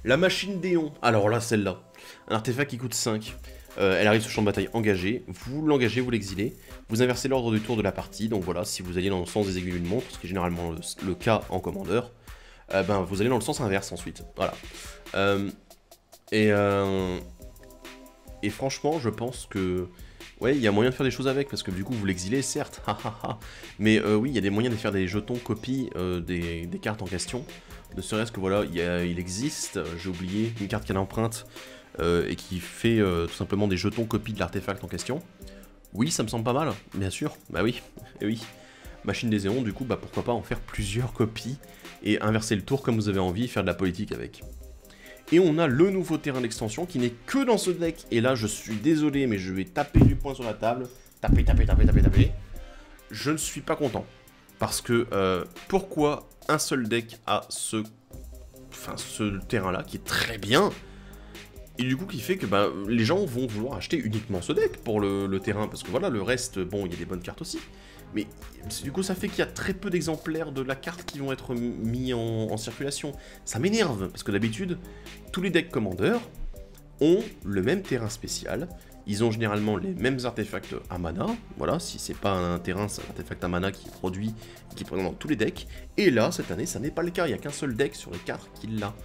La machine d'Éon, alors là, celle-là, Un artefact qui coûte 5. Elle arrive sur le champ de bataille engagé. Vous l'engagez, vous l'exilez. Vous inversez l'ordre du tour de la partie. Donc voilà, si vous alliez dans le sens des aiguilles d'une montre, ce qui est généralement le cas en commandeur, ben, vous allez dans le sens inverse ensuite. Voilà. Et franchement, je pense que... Ouais, il y a moyen de faire des choses avec, parce que du coup, vous l'exilez, certes, mais oui, il y a des moyens de faire des jetons copies des cartes en question. Ne serait-ce que, voilà, il existe, j'ai oublié, une carte qui a l'empreinte, et qui fait tout simplement des jetons copies de l'artefact en question. Oui, ça me semble pas mal, bien sûr, bah oui, et oui. Machine des éons, du coup, bah pourquoi pas en faire plusieurs copies, et inverser le tour comme vous avez envie, faire de la politique avec. Et on a le nouveau terrain d'extension qui n'est que dans ce deck. Et là, je suis désolé, mais je vais taper du poing sur la table. Taper. Je ne suis pas content. Parce que, pourquoi un seul deck a ce terrain-là, qui est très bien, et du coup qui fait que bah, les gens vont vouloir acheter uniquement ce deck pour le terrain. Parce que voilà, le reste, bon, il y a des bonnes cartes aussi. Mais du coup, ça fait qu'il y a très peu d'exemplaires de la carte qui vont être mis en circulation. Ça m'énerve, parce que d'habitude, tous les decks commandeurs ont le même terrain spécial. Ils ont généralement les mêmes artefacts à mana. Voilà, si c'est pas un terrain, c'est un artefact à mana qui est produit, qui est présent dans tous les decks. Et là, cette année, ça n'est pas le cas. Il n'y a qu'un seul deck sur les 4 qui l'a.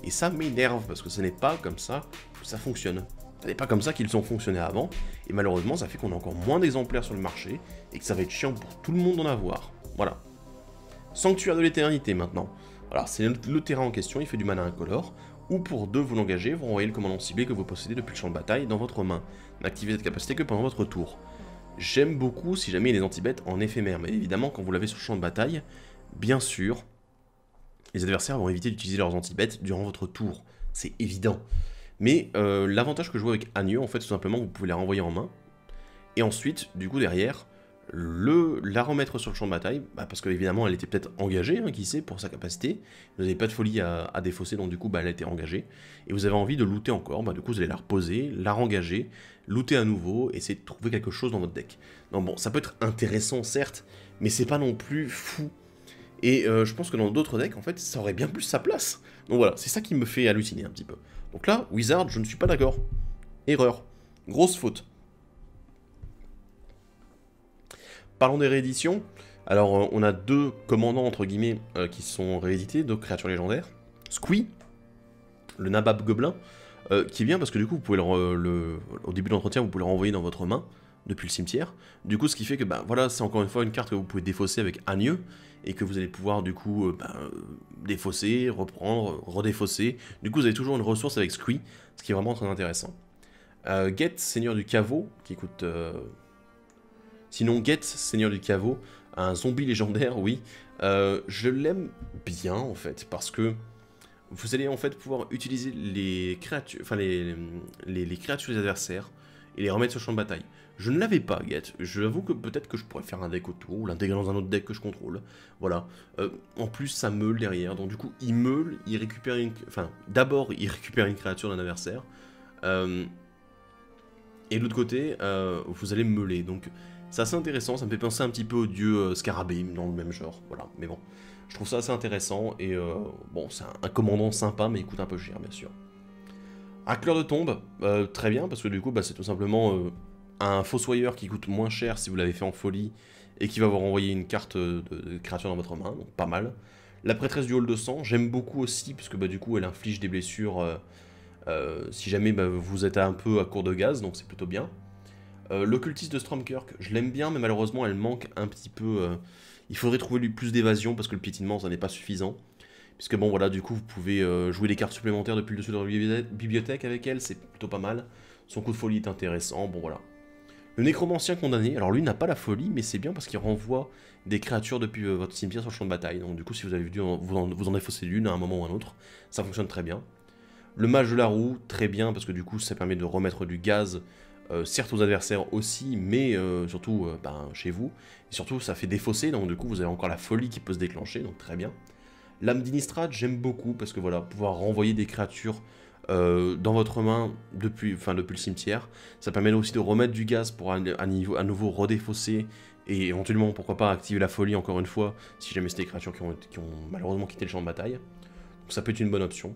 Et ça m'énerve, parce que ce n'est pas comme ça que ça fonctionne. Ce n'est pas comme ça qu'ils ont fonctionné avant, et malheureusement ça fait qu'on a encore moins d'exemplaires sur le marché, et que ça va être chiant pour tout le monde d'en avoir. Voilà. Sanctuaire de l'éternité maintenant. Voilà, c'est le terrain en question, il fait du mana incolore, ou pour 2 vous l'engagez, vous renvoyez le commandant ciblé que vous possédez depuis le champ de bataille dans votre main. N'activez cette capacité que pendant votre tour. J'aime beaucoup si jamais il y a des anti-bêtes en éphémère, mais évidemment quand vous l'avez sur le champ de bataille, bien sûr, les adversaires vont éviter d'utiliser leurs anti-bêtes durant votre tour. C'est évident. Mais l'avantage que je vois avec Agneux, en fait, tout simplement, vous pouvez la renvoyer en main. Et ensuite, du coup, derrière, la remettre sur le champ de bataille. Bah, parce qu'évidemment, elle était peut-être engagée, hein, qui sait, pour sa capacité. Vous n'avez pas de folie à défausser, donc du coup, bah, elle a été engagée. Et vous avez envie de looter encore. Bah, du coup, vous allez la reposer, la rengager, looter à nouveau, essayer de trouver quelque chose dans votre deck. Donc bon, ça peut être intéressant, certes, mais c'est pas non plus fou. Et je pense que dans d'autres decks, en fait, ça aurait bien plus sa place. Donc voilà, c'est ça qui me fait halluciner un petit peu. Donc là, Wizard, je ne suis pas d'accord. Erreur. Grosse faute. Parlons des rééditions. Alors, on a 2 commandants, entre guillemets, qui sont réédités, 2 créatures légendaires. Squee, le Nabab Gobelin, qui est bien parce que du coup, vous pouvez au début de l'entretien, vous pouvez le renvoyer dans votre main, depuis le cimetière. Du coup, ce qui fait que, bah, voilà, c'est encore une fois une carte que vous pouvez défausser avec Agneux, et que vous allez pouvoir, du coup, défausser, reprendre, redéfausser. Du coup, vous avez toujours une ressource avec Squee, ce qui est vraiment très intéressant. Get, Seigneur du Caveau, qui coûte... Sinon, Get, Seigneur du Caveau, un zombie légendaire, oui. Je l'aime bien, en fait, parce que vous allez, en fait, pouvoir utiliser les créatures, enfin, les créatures des adversaires, et les remettre sur le champ de bataille. Je ne l'avais pas, Get. Je avoue que peut-être que je pourrais faire un deck autour, ou l'intégrer dans un autre deck que je contrôle. Voilà. En plus, ça meule derrière. Donc du coup, il meule, il récupère une... Enfin, d'abord, il récupère une créature d'un adversaire. Et de l'autre côté, vous allez meuler. Donc, c'est assez intéressant. Ça me fait penser un petit peu au dieu Scarabée, dans le même genre. Voilà. Mais bon, je trouve ça assez intéressant. Et bon, c'est un commandant sympa, mais il coûte un peu cher, bien sûr. Racleur de tombe, très bien, parce que du coup, bah, c'est tout simplement un fossoyeur qui coûte moins cher si vous l'avez fait en folie, et qui va vous renvoyer une carte de créature dans votre main, donc pas mal. La prêtresse du hall de sang, j'aime beaucoup aussi, puisque bah, du coup, elle inflige des blessures si jamais bah, vous êtes un peu à court de gaz, donc c'est plutôt bien. L'occultiste de Stromkirk, je l'aime bien, mais malheureusement, elle manque un petit peu... il faudrait trouver lui plus d'évasion, parce que le piétinement, ça n'est pas suffisant. Puisque bon voilà, du coup vous pouvez jouer des cartes supplémentaires depuis le dessus de la bibliothèque avec elle, c'est plutôt pas mal. Son coup de folie est intéressant, bon voilà. Le nécromancien condamné, alors lui n'a pas la folie, mais c'est bien parce qu'il renvoie des créatures depuis votre cimetière sur le champ de bataille. Donc du coup si vous avez dû vous en défausser l'une à un moment ou à un autre, ça fonctionne très bien. Le mage de la roue, très bien, parce que du coup ça permet de remettre du gaz, certes aux adversaires aussi, mais surtout chez vous. Et surtout ça fait défausser, donc du coup vous avez encore la folie qui peut se déclencher, donc très bien. L'âme d'Innistrad, j'aime beaucoup, parce que voilà, pouvoir renvoyer des créatures dans votre main depuis le cimetière, ça permet aussi de remettre du gaz pour à nouveau redéfausser, et éventuellement, pourquoi pas, activer la folie encore une fois, si jamais c'est des créatures qui ont malheureusement quitté le champ de bataille. Donc ça peut être une bonne option.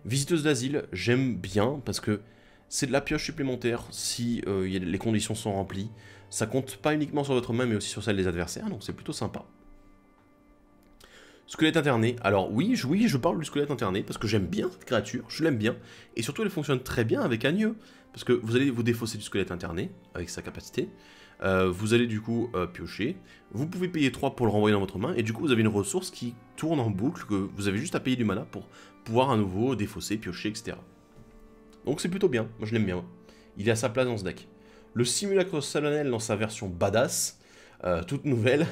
Visiteuse d'asile, j'aime bien parce que c'est de la pioche supplémentaire si les conditions sont remplies. Ça compte pas uniquement sur votre main mais aussi sur celle des adversaires, donc c'est plutôt sympa. Squelette interné, alors oui, je parle du squelette interné parce que j'aime bien cette créature, je l'aime bien, et surtout elle fonctionne très bien avec Agneux, parce que vous allez vous défausser du squelette interné, avec sa capacité, vous allez du coup piocher, vous pouvez payer 3 pour le renvoyer dans votre main, et du coup vous avez une ressource qui tourne en boucle, que vous avez juste à payer du mana pour pouvoir à nouveau défausser, piocher, etc. Donc c'est plutôt bien, moi je l'aime bien, il est à sa place dans ce deck. Le simulacre solennel dans sa version badass, toute nouvelle,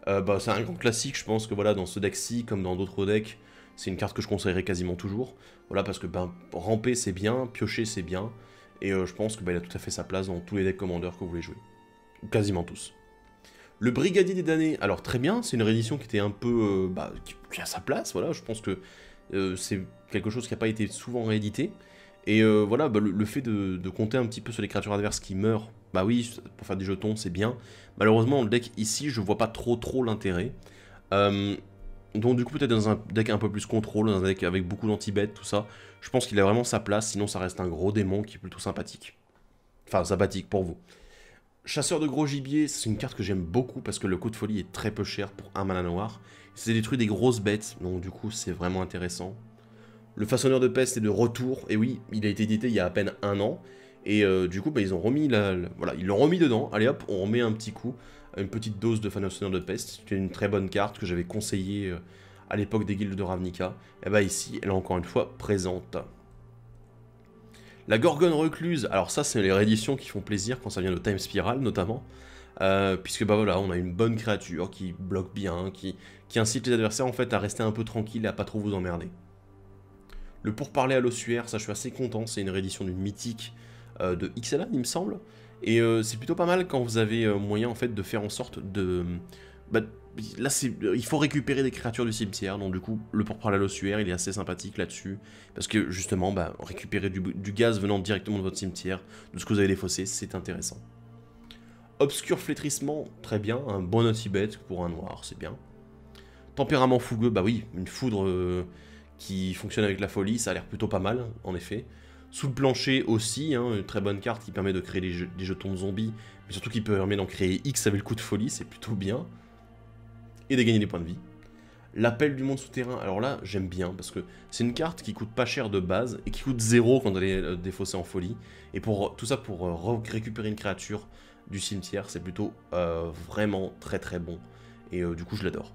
c'est un grand classique, je pense que voilà, dans ce deck-ci, comme dans d'autres decks, c'est une carte que je conseillerais quasiment toujours. Voilà, parce que ramper c'est bien, piocher c'est bien, et je pense que il a tout à fait sa place dans tous les decks commandeurs que vous voulez jouer. Ou quasiment tous. Le Brigadier des Damnés, alors très bien, c'est une réédition qui était un peu... qui a sa place, voilà, je pense que c'est quelque chose qui n'a pas été souvent réédité. Et voilà, le fait de compter un petit peu sur les créatures adverses qui meurent, bah oui, pour faire des jetons, c'est bien. Malheureusement, le deck ici, je vois pas trop l'intérêt. Donc du coup, peut-être dans un deck un peu plus contrôle, dans un deck avec beaucoup d'anti-bet, tout ça, je pense qu'il a vraiment sa place, sinon ça reste un gros démon qui est plutôt sympathique. Enfin, sympathique pour vous. Chasseur de gros gibier, c'est une carte que j'aime beaucoup parce que le coup de folie est très peu cher pour un mana noir. C'est détruit des grosses bêtes, donc du coup, c'est vraiment intéressant. Le façonneur de peste est de retour, et oui, il a été édité il y a à peine 1 an, et du coup, ils ont remis voilà, ils l'ont remis dedans, allez hop, on remet un petit coup, une petite dose de façonneur de peste, c'est une très bonne carte que j'avais conseillée à l'époque des guildes de Ravnica, et bah ici, elle est encore une fois présente. La Gorgone recluse, alors ça c'est les rééditions qui font plaisir quand ça vient de Time Spiral notamment, puisque bah voilà, on a une bonne créature qui bloque bien, qui incite les adversaires en fait à rester un peu tranquille et à pas trop vous emmerder. Le pourparler à l'ossuaire, ça je suis assez content, c'est une réédition d'une mythique de Ixalan il me semble, et c'est plutôt pas mal quand vous avez moyen en fait de faire en sorte de... là il faut récupérer des créatures du cimetière, donc du coup le pourparler à l'ossuaire il est assez sympathique là-dessus, parce que justement récupérer du gaz venant directement de votre cimetière, de ce que vous avez défaussé, c'est intéressant. Obscur flétrissement, très bien, un bon anti-bet pour un noir, c'est bien. Tempérament fougueux, bah oui, une foudre... qui fonctionne avec la folie, ça a l'air plutôt pas mal, en effet. Sous le plancher aussi, hein, une très bonne carte qui permet de créer des jetons de zombies, mais surtout qui permet d'en créer X avec le coup de folie, c'est plutôt bien. Et de gagner des points de vie. L'appel du monde souterrain, alors là, j'aime bien, parce que c'est une carte qui coûte pas cher de base, et qui coûte 0 quand elle est défaussée en folie. Et pour tout ça, pour récupérer une créature du cimetière, c'est plutôt vraiment très bon. Et du coup, je l'adore.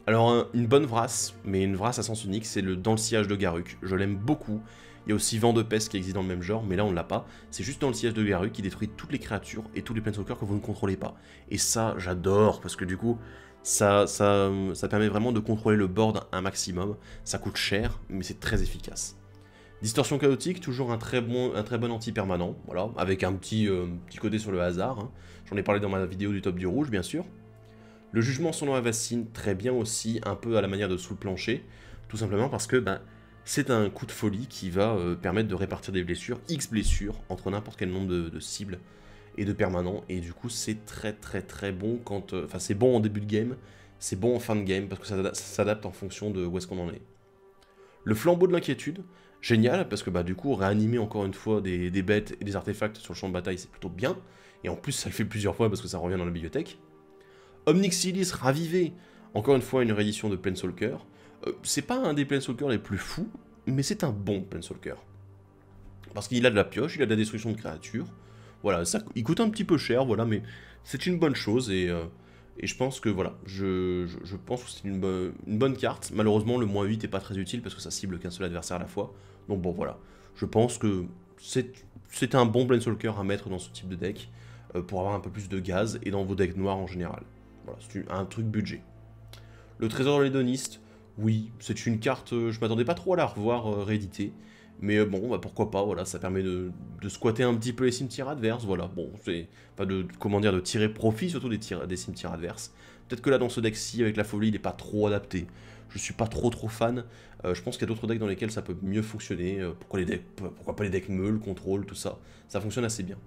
Alors, une bonne vrasse, mais une vrasse à sens unique, c'est dans le sillage de Garruk. Je l'aime beaucoup. Il y a aussi Vent de Peste qui existe dans le même genre, mais là on ne l'a pas. C'est juste dans le sillage de Garruk qui détruit toutes les créatures et tous les planeswalkers que vous ne contrôlez pas. Et ça, j'adore, parce que du coup, ça permet vraiment de contrôler le board un maximum. Ça coûte cher, mais c'est très efficace. Distorsion chaotique, toujours un très bon anti-permanent, voilà, avec un petit côté sur le hasard. Hein. J'en ai parlé dans ma vidéo du top du rouge, bien sûr. Le jugement selon Avacine, très bien aussi, un peu à la manière de sous le plancher, tout simplement parce que c'est un coup de folie qui va permettre de répartir des blessures, X blessures, entre n'importe quel nombre de cibles et de permanents, et du coup c'est très bon quand... Enfin c'est bon en début de game, c'est bon en fin de game, parce que ça s'adapte en fonction de où est-ce qu'on en est. Le flambeau de l'inquiétude, génial, parce que du coup réanimer encore une fois des bêtes et des artefacts sur le champ de bataille c'est plutôt bien, et en plus ça le fait plusieurs fois parce que ça revient dans la bibliothèque. Omnixilis ravivé, encore une fois une réédition de Planeswalker. C'est pas un des Planeswalkers les plus fous, mais c'est un bon Planeswalker. Parce qu'il a de la pioche, il a de la destruction de créatures. Voilà, il coûte un petit peu cher, voilà, mais c'est une bonne chose et je pense que voilà, je pense que c'est une bonne carte. Malheureusement, le -8 est pas très utile parce que ça cible qu'un seul adversaire à la fois. Donc bon, voilà, je pense que c'est un bon Planeswalker à mettre dans ce type de deck pour avoir un peu plus de gaz et dans vos decks noirs en général. Voilà, c'est un truc budget. Le trésor de l'hédoniste, oui, c'est une carte, je m'attendais pas trop à la revoir rééditée, mais bon, pourquoi pas, voilà, ça permet de squatter un petit peu les cimetières adverses, voilà, bon, c'est pas de tirer profit surtout des cimetières adverses. Peut-être que là, dans ce deck-ci, avec la folie, il n'est pas trop adapté, je suis pas trop fan, je pense qu'il y a d'autres decks dans lesquels ça peut mieux fonctionner, pourquoi pas les decks meule, contrôle, tout ça, ça fonctionne assez bien.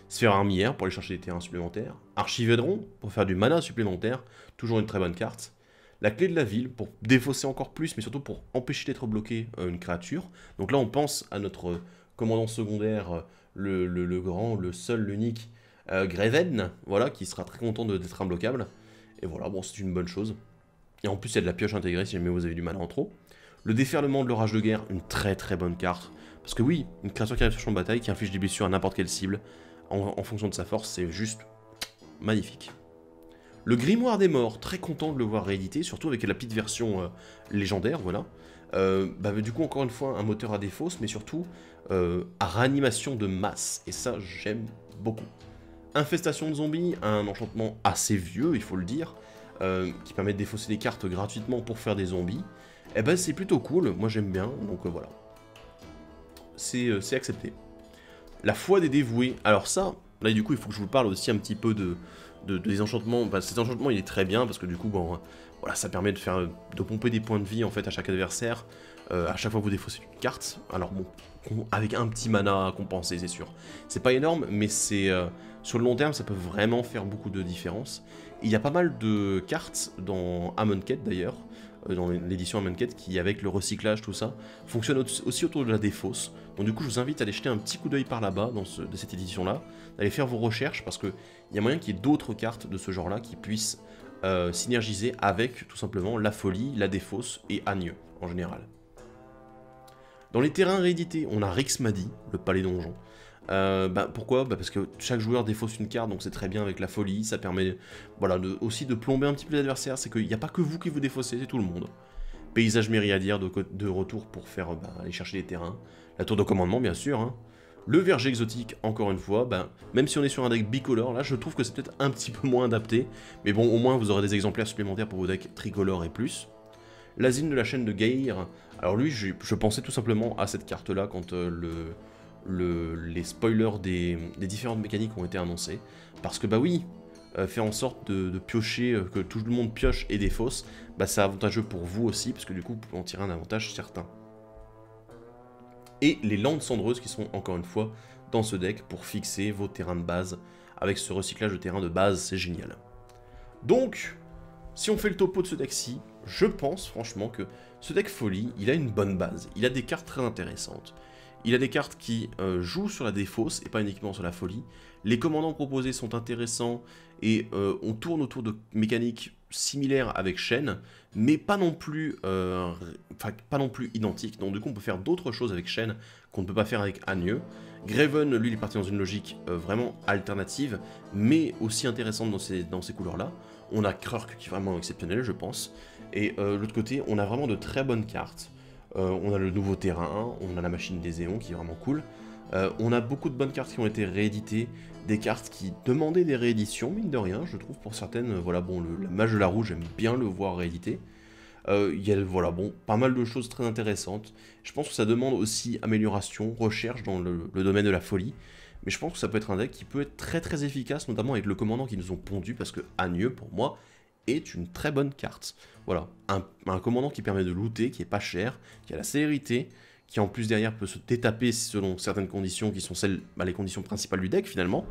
Sphère armière pour aller chercher des terrains supplémentaires. Archivédron pour faire du mana supplémentaire, toujours une très bonne carte. La clé de la ville, pour défausser encore plus, mais surtout pour empêcher d'être bloqué une créature. Donc là, on pense à notre commandant secondaire, le grand, le seul, l'unique, Greven, voilà, qui sera très content d'être imbloquable. Et voilà, bon, c'est une bonne chose. Et en plus, il y a de la pioche intégrée si jamais vous avez du mal en trop. Le déferlement de l'orage de guerre, une très très bonne carte. Parce que oui, une créature qui arrive sur le champ de bataille, qui inflige des blessures à n'importe quelle cible, en fonction de sa force, c'est juste magnifique. Le Grimoire des Morts, très content de le voir réédité, surtout avec la petite version légendaire, voilà. Du coup, encore une fois, un moteur à défausse, mais surtout à réanimation de masse. Et ça, j'aime beaucoup. Infestation de zombies, un enchantement assez vieux, il faut le dire, qui permet de défausser des cartes gratuitement pour faire des zombies. Et ben c'est plutôt cool, moi j'aime bien, donc voilà. C'est accepté. La foi des dévoués, alors ça, là du coup il faut que je vous parle aussi un petit peu des enchantements. Bah, cet enchantement il est très bien parce que du coup bon, voilà, ça permet de pomper des points de vie en fait à chaque adversaire, à chaque fois que vous défaussez une carte. Alors bon, avec un petit mana à compenser c'est sûr. C'est pas énorme mais c'est sur le long terme ça peut vraiment faire beaucoup de différence. Il y a pas mal de cartes dans Amonkhet d'ailleurs, dans l'édition Amonkhet qui avec le recyclage tout ça, fonctionne aussi autour de la défausse. Donc du coup je vous invite à aller jeter un petit coup d'œil par là-bas de cette édition là, d'aller faire vos recherches parce qu'il y a moyen qu'il y ait d'autres cartes de ce genre là qui puissent synergiser avec tout simplement la folie, la défausse et Agneux en général. Dans les terrains réédités, on a Rixmadi, le palais donjon. Pourquoi parce que chaque joueur défausse une carte, donc c'est très bien avec la folie, ça permet voilà, aussi de plomber un petit peu l'adversaire, c'est qu'il n'y a pas que vous qui vous défaussez, c'est tout le monde. Paysage myriadière de retour pour faire aller chercher les terrains. La tour de commandement bien sûr, hein. Le verger exotique, encore une fois, même si on est sur un deck bicolore, là je trouve que c'est peut-être un petit peu moins adapté, mais bon au moins vous aurez des exemplaires supplémentaires pour vos decks tricolores et plus. L'asile de la chaîne de Geir, alors lui je pensais tout simplement à cette carte là quand les spoilers des différentes mécaniques ont été annoncés. Parce que oui, faire en sorte de piocher, que tout le monde pioche et défausse, c'est avantageux pour vous aussi, parce que du coup vous pouvez en tirer un avantage certain. Et les landes cendreuses qui sont encore une fois dans ce deck pour fixer vos terrains de base. Avec ce recyclage de terrain de base, c'est génial. Donc, si on fait le topo de ce deck-ci, je pense franchement que ce deck folie, il a une bonne base. Il a des cartes très intéressantes. Il a des cartes qui jouent sur la défausse et pas uniquement sur la folie. Les commandants proposés sont intéressants et on tourne autour de mécaniques similaires avec Shen, mais pas non plus identiques. Donc du coup on peut faire d'autres choses avec Shen qu'on ne peut pas faire avec Agneux. Greven, lui, il est parti dans une logique vraiment alternative, mais aussi intéressante dans ces couleurs-là. On a Krurk qui est vraiment exceptionnel, je pense. Et de l'autre côté, on a vraiment de très bonnes cartes. On a le nouveau terrain, on a la machine des éons qui est vraiment cool. On a beaucoup de bonnes cartes qui ont été rééditées, des cartes qui demandaient des rééditions, mine de rien, je trouve pour certaines. Voilà, bon, la Mage de la Rouge, j'aime bien le voir réédité. Il y a, voilà, bon, pas mal de choses très intéressantes. Je pense que ça demande aussi amélioration, recherche dans le domaine de la folie. Mais je pense que ça peut être un deck qui peut être très très efficace, notamment avec le commandant qui nous ont pondu, parce que Agneux, pour moi, est une très bonne carte. Voilà, un commandant qui permet de looter, qui est pas cher, qui a la célérité, qui en plus derrière peut se détaper selon certaines conditions qui sont les conditions principales du deck finalement.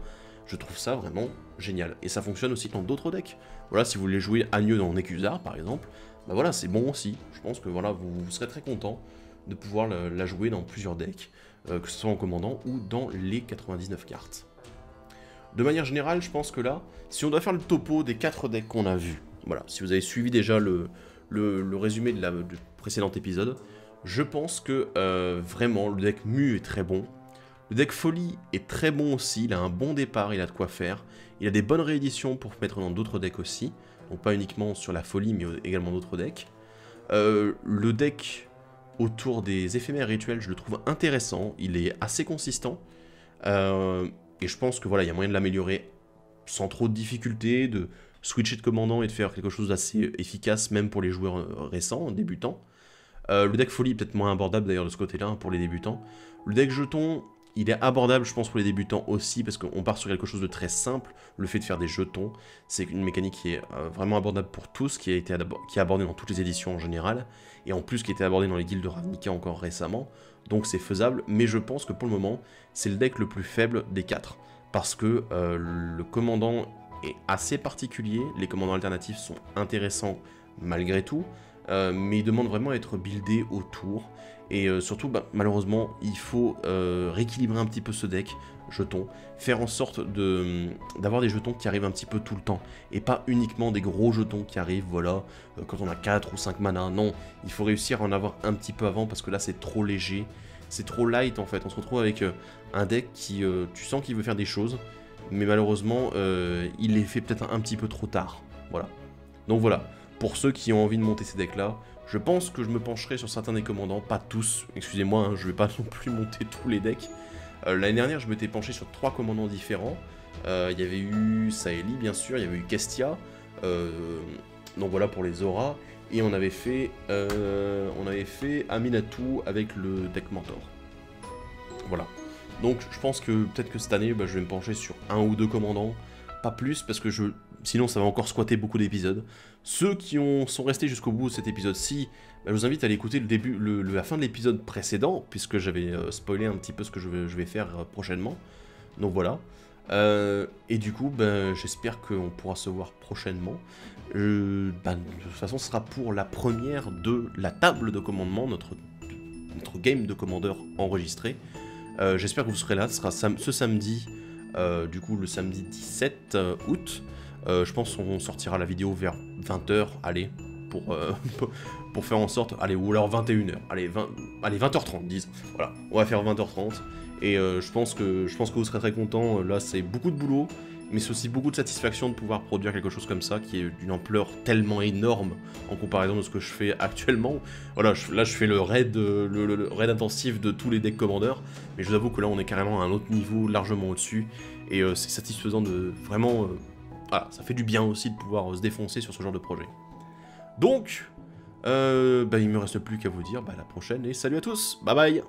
Je trouve ça vraiment génial. Et ça fonctionne aussi dans d'autres decks. Voilà, si vous voulez jouer Agneux dans Nécusar par exemple, voilà, c'est bon aussi. Je pense que voilà, vous serez très content de pouvoir la jouer dans plusieurs decks, que ce soit en commandant ou dans les 99 cartes. De manière générale, je pense que là, si on doit faire le topo des 4 decks qu'on a vus, voilà, si vous avez suivi déjà le résumé du précédent épisode, je pense que vraiment le deck Mu est très bon. Le deck Folie est très bon aussi, il a un bon départ, il a de quoi faire. Il a des bonnes rééditions pour mettre dans d'autres decks aussi, donc pas uniquement sur la Folie, mais également d'autres decks. Le deck autour des éphémères rituels, je le trouve intéressant, il est assez consistant. Et je pense que voilà, il y a moyen de l'améliorer sans trop de difficultés, de switcher de commandant et de faire quelque chose d'assez efficace, même pour les joueurs récents, débutants. Le deck Folie est peut-être moins abordable d'ailleurs de ce côté-là, pour les débutants. Le deck Jetons, il est abordable je pense pour les débutants aussi, parce qu'on part sur quelque chose de très simple. Le fait de faire des jetons, c'est une mécanique qui est vraiment abordable pour tous, qui est abordée dans toutes les éditions en général, et en plus qui a été abordée dans les guildes de Ravnica encore récemment, donc c'est faisable, mais je pense que pour le moment, c'est le deck le plus faible des 4, parce que le commandant est assez particulier, les commandants alternatifs sont intéressants malgré tout, mais il demande vraiment à être buildé autour. Et surtout, bah, malheureusement, il faut rééquilibrer un petit peu ce deck, jetons, faire en sorte d'avoir des jetons qui arrivent un petit peu tout le temps, et pas uniquement des gros jetons qui arrivent, voilà, quand on a 4 ou 5 mana, non, il faut réussir à en avoir un petit peu avant, parce que là c'est trop léger, c'est trop light en fait, on se retrouve avec un deck qui, tu sens qu'il veut faire des choses, mais malheureusement, il les fait peut-être un petit peu trop tard, voilà. Donc voilà, pour ceux qui ont envie de monter ces decks-là, je pense que je me pencherai sur certains des commandants, pas tous, excusez-moi, hein, je vais pas non plus monter tous les decks. L'année dernière, je m'étais penché sur 3 commandants différents. Il y avait eu Saeli, bien sûr, il y avait eu Kestia, donc voilà pour les auras, et on avait fait Aminatou avec le deck Mentor. Voilà. Donc je pense que peut-être que cette année, bah, je vais me pencher sur 1 ou 2 commandants, pas plus, parce que sinon ça va encore squatter beaucoup d'épisodes. Ceux qui sont restés jusqu'au bout de cet épisode-ci, bah, je vous invite à aller écouter la fin de l'épisode précédent, puisque j'avais spoilé un petit peu ce que je vais faire prochainement. Donc voilà. Et du coup, bah, j'espère qu'on pourra se voir prochainement. Bah, de toute façon, ce sera pour la première de la table de commandement, notre game de commandeur enregistré. J'espère que vous serez là, ce sera ce samedi, du coup le samedi 17 août. Je pense qu'on sortira la vidéo vers 20h, allez, pour faire en sorte, allez, ou alors 21h, allez, 20h30, disons, voilà, on va faire 20h30, et je pense que vous serez très contents. Là c'est beaucoup de boulot, mais c'est aussi beaucoup de satisfaction de pouvoir produire quelque chose comme ça, qui est d'une ampleur tellement énorme en comparaison de ce que je fais actuellement. Voilà, là je fais le raid intensif de tous les decks commandeurs, mais je vous avoue que là on est carrément à un autre niveau, largement au-dessus, et c'est satisfaisant de vraiment... voilà, ça fait du bien aussi de pouvoir se défoncer sur ce genre de projet. Donc, bah, il me reste plus qu'à vous dire, bah, à la prochaine, et salut à tous, bye bye.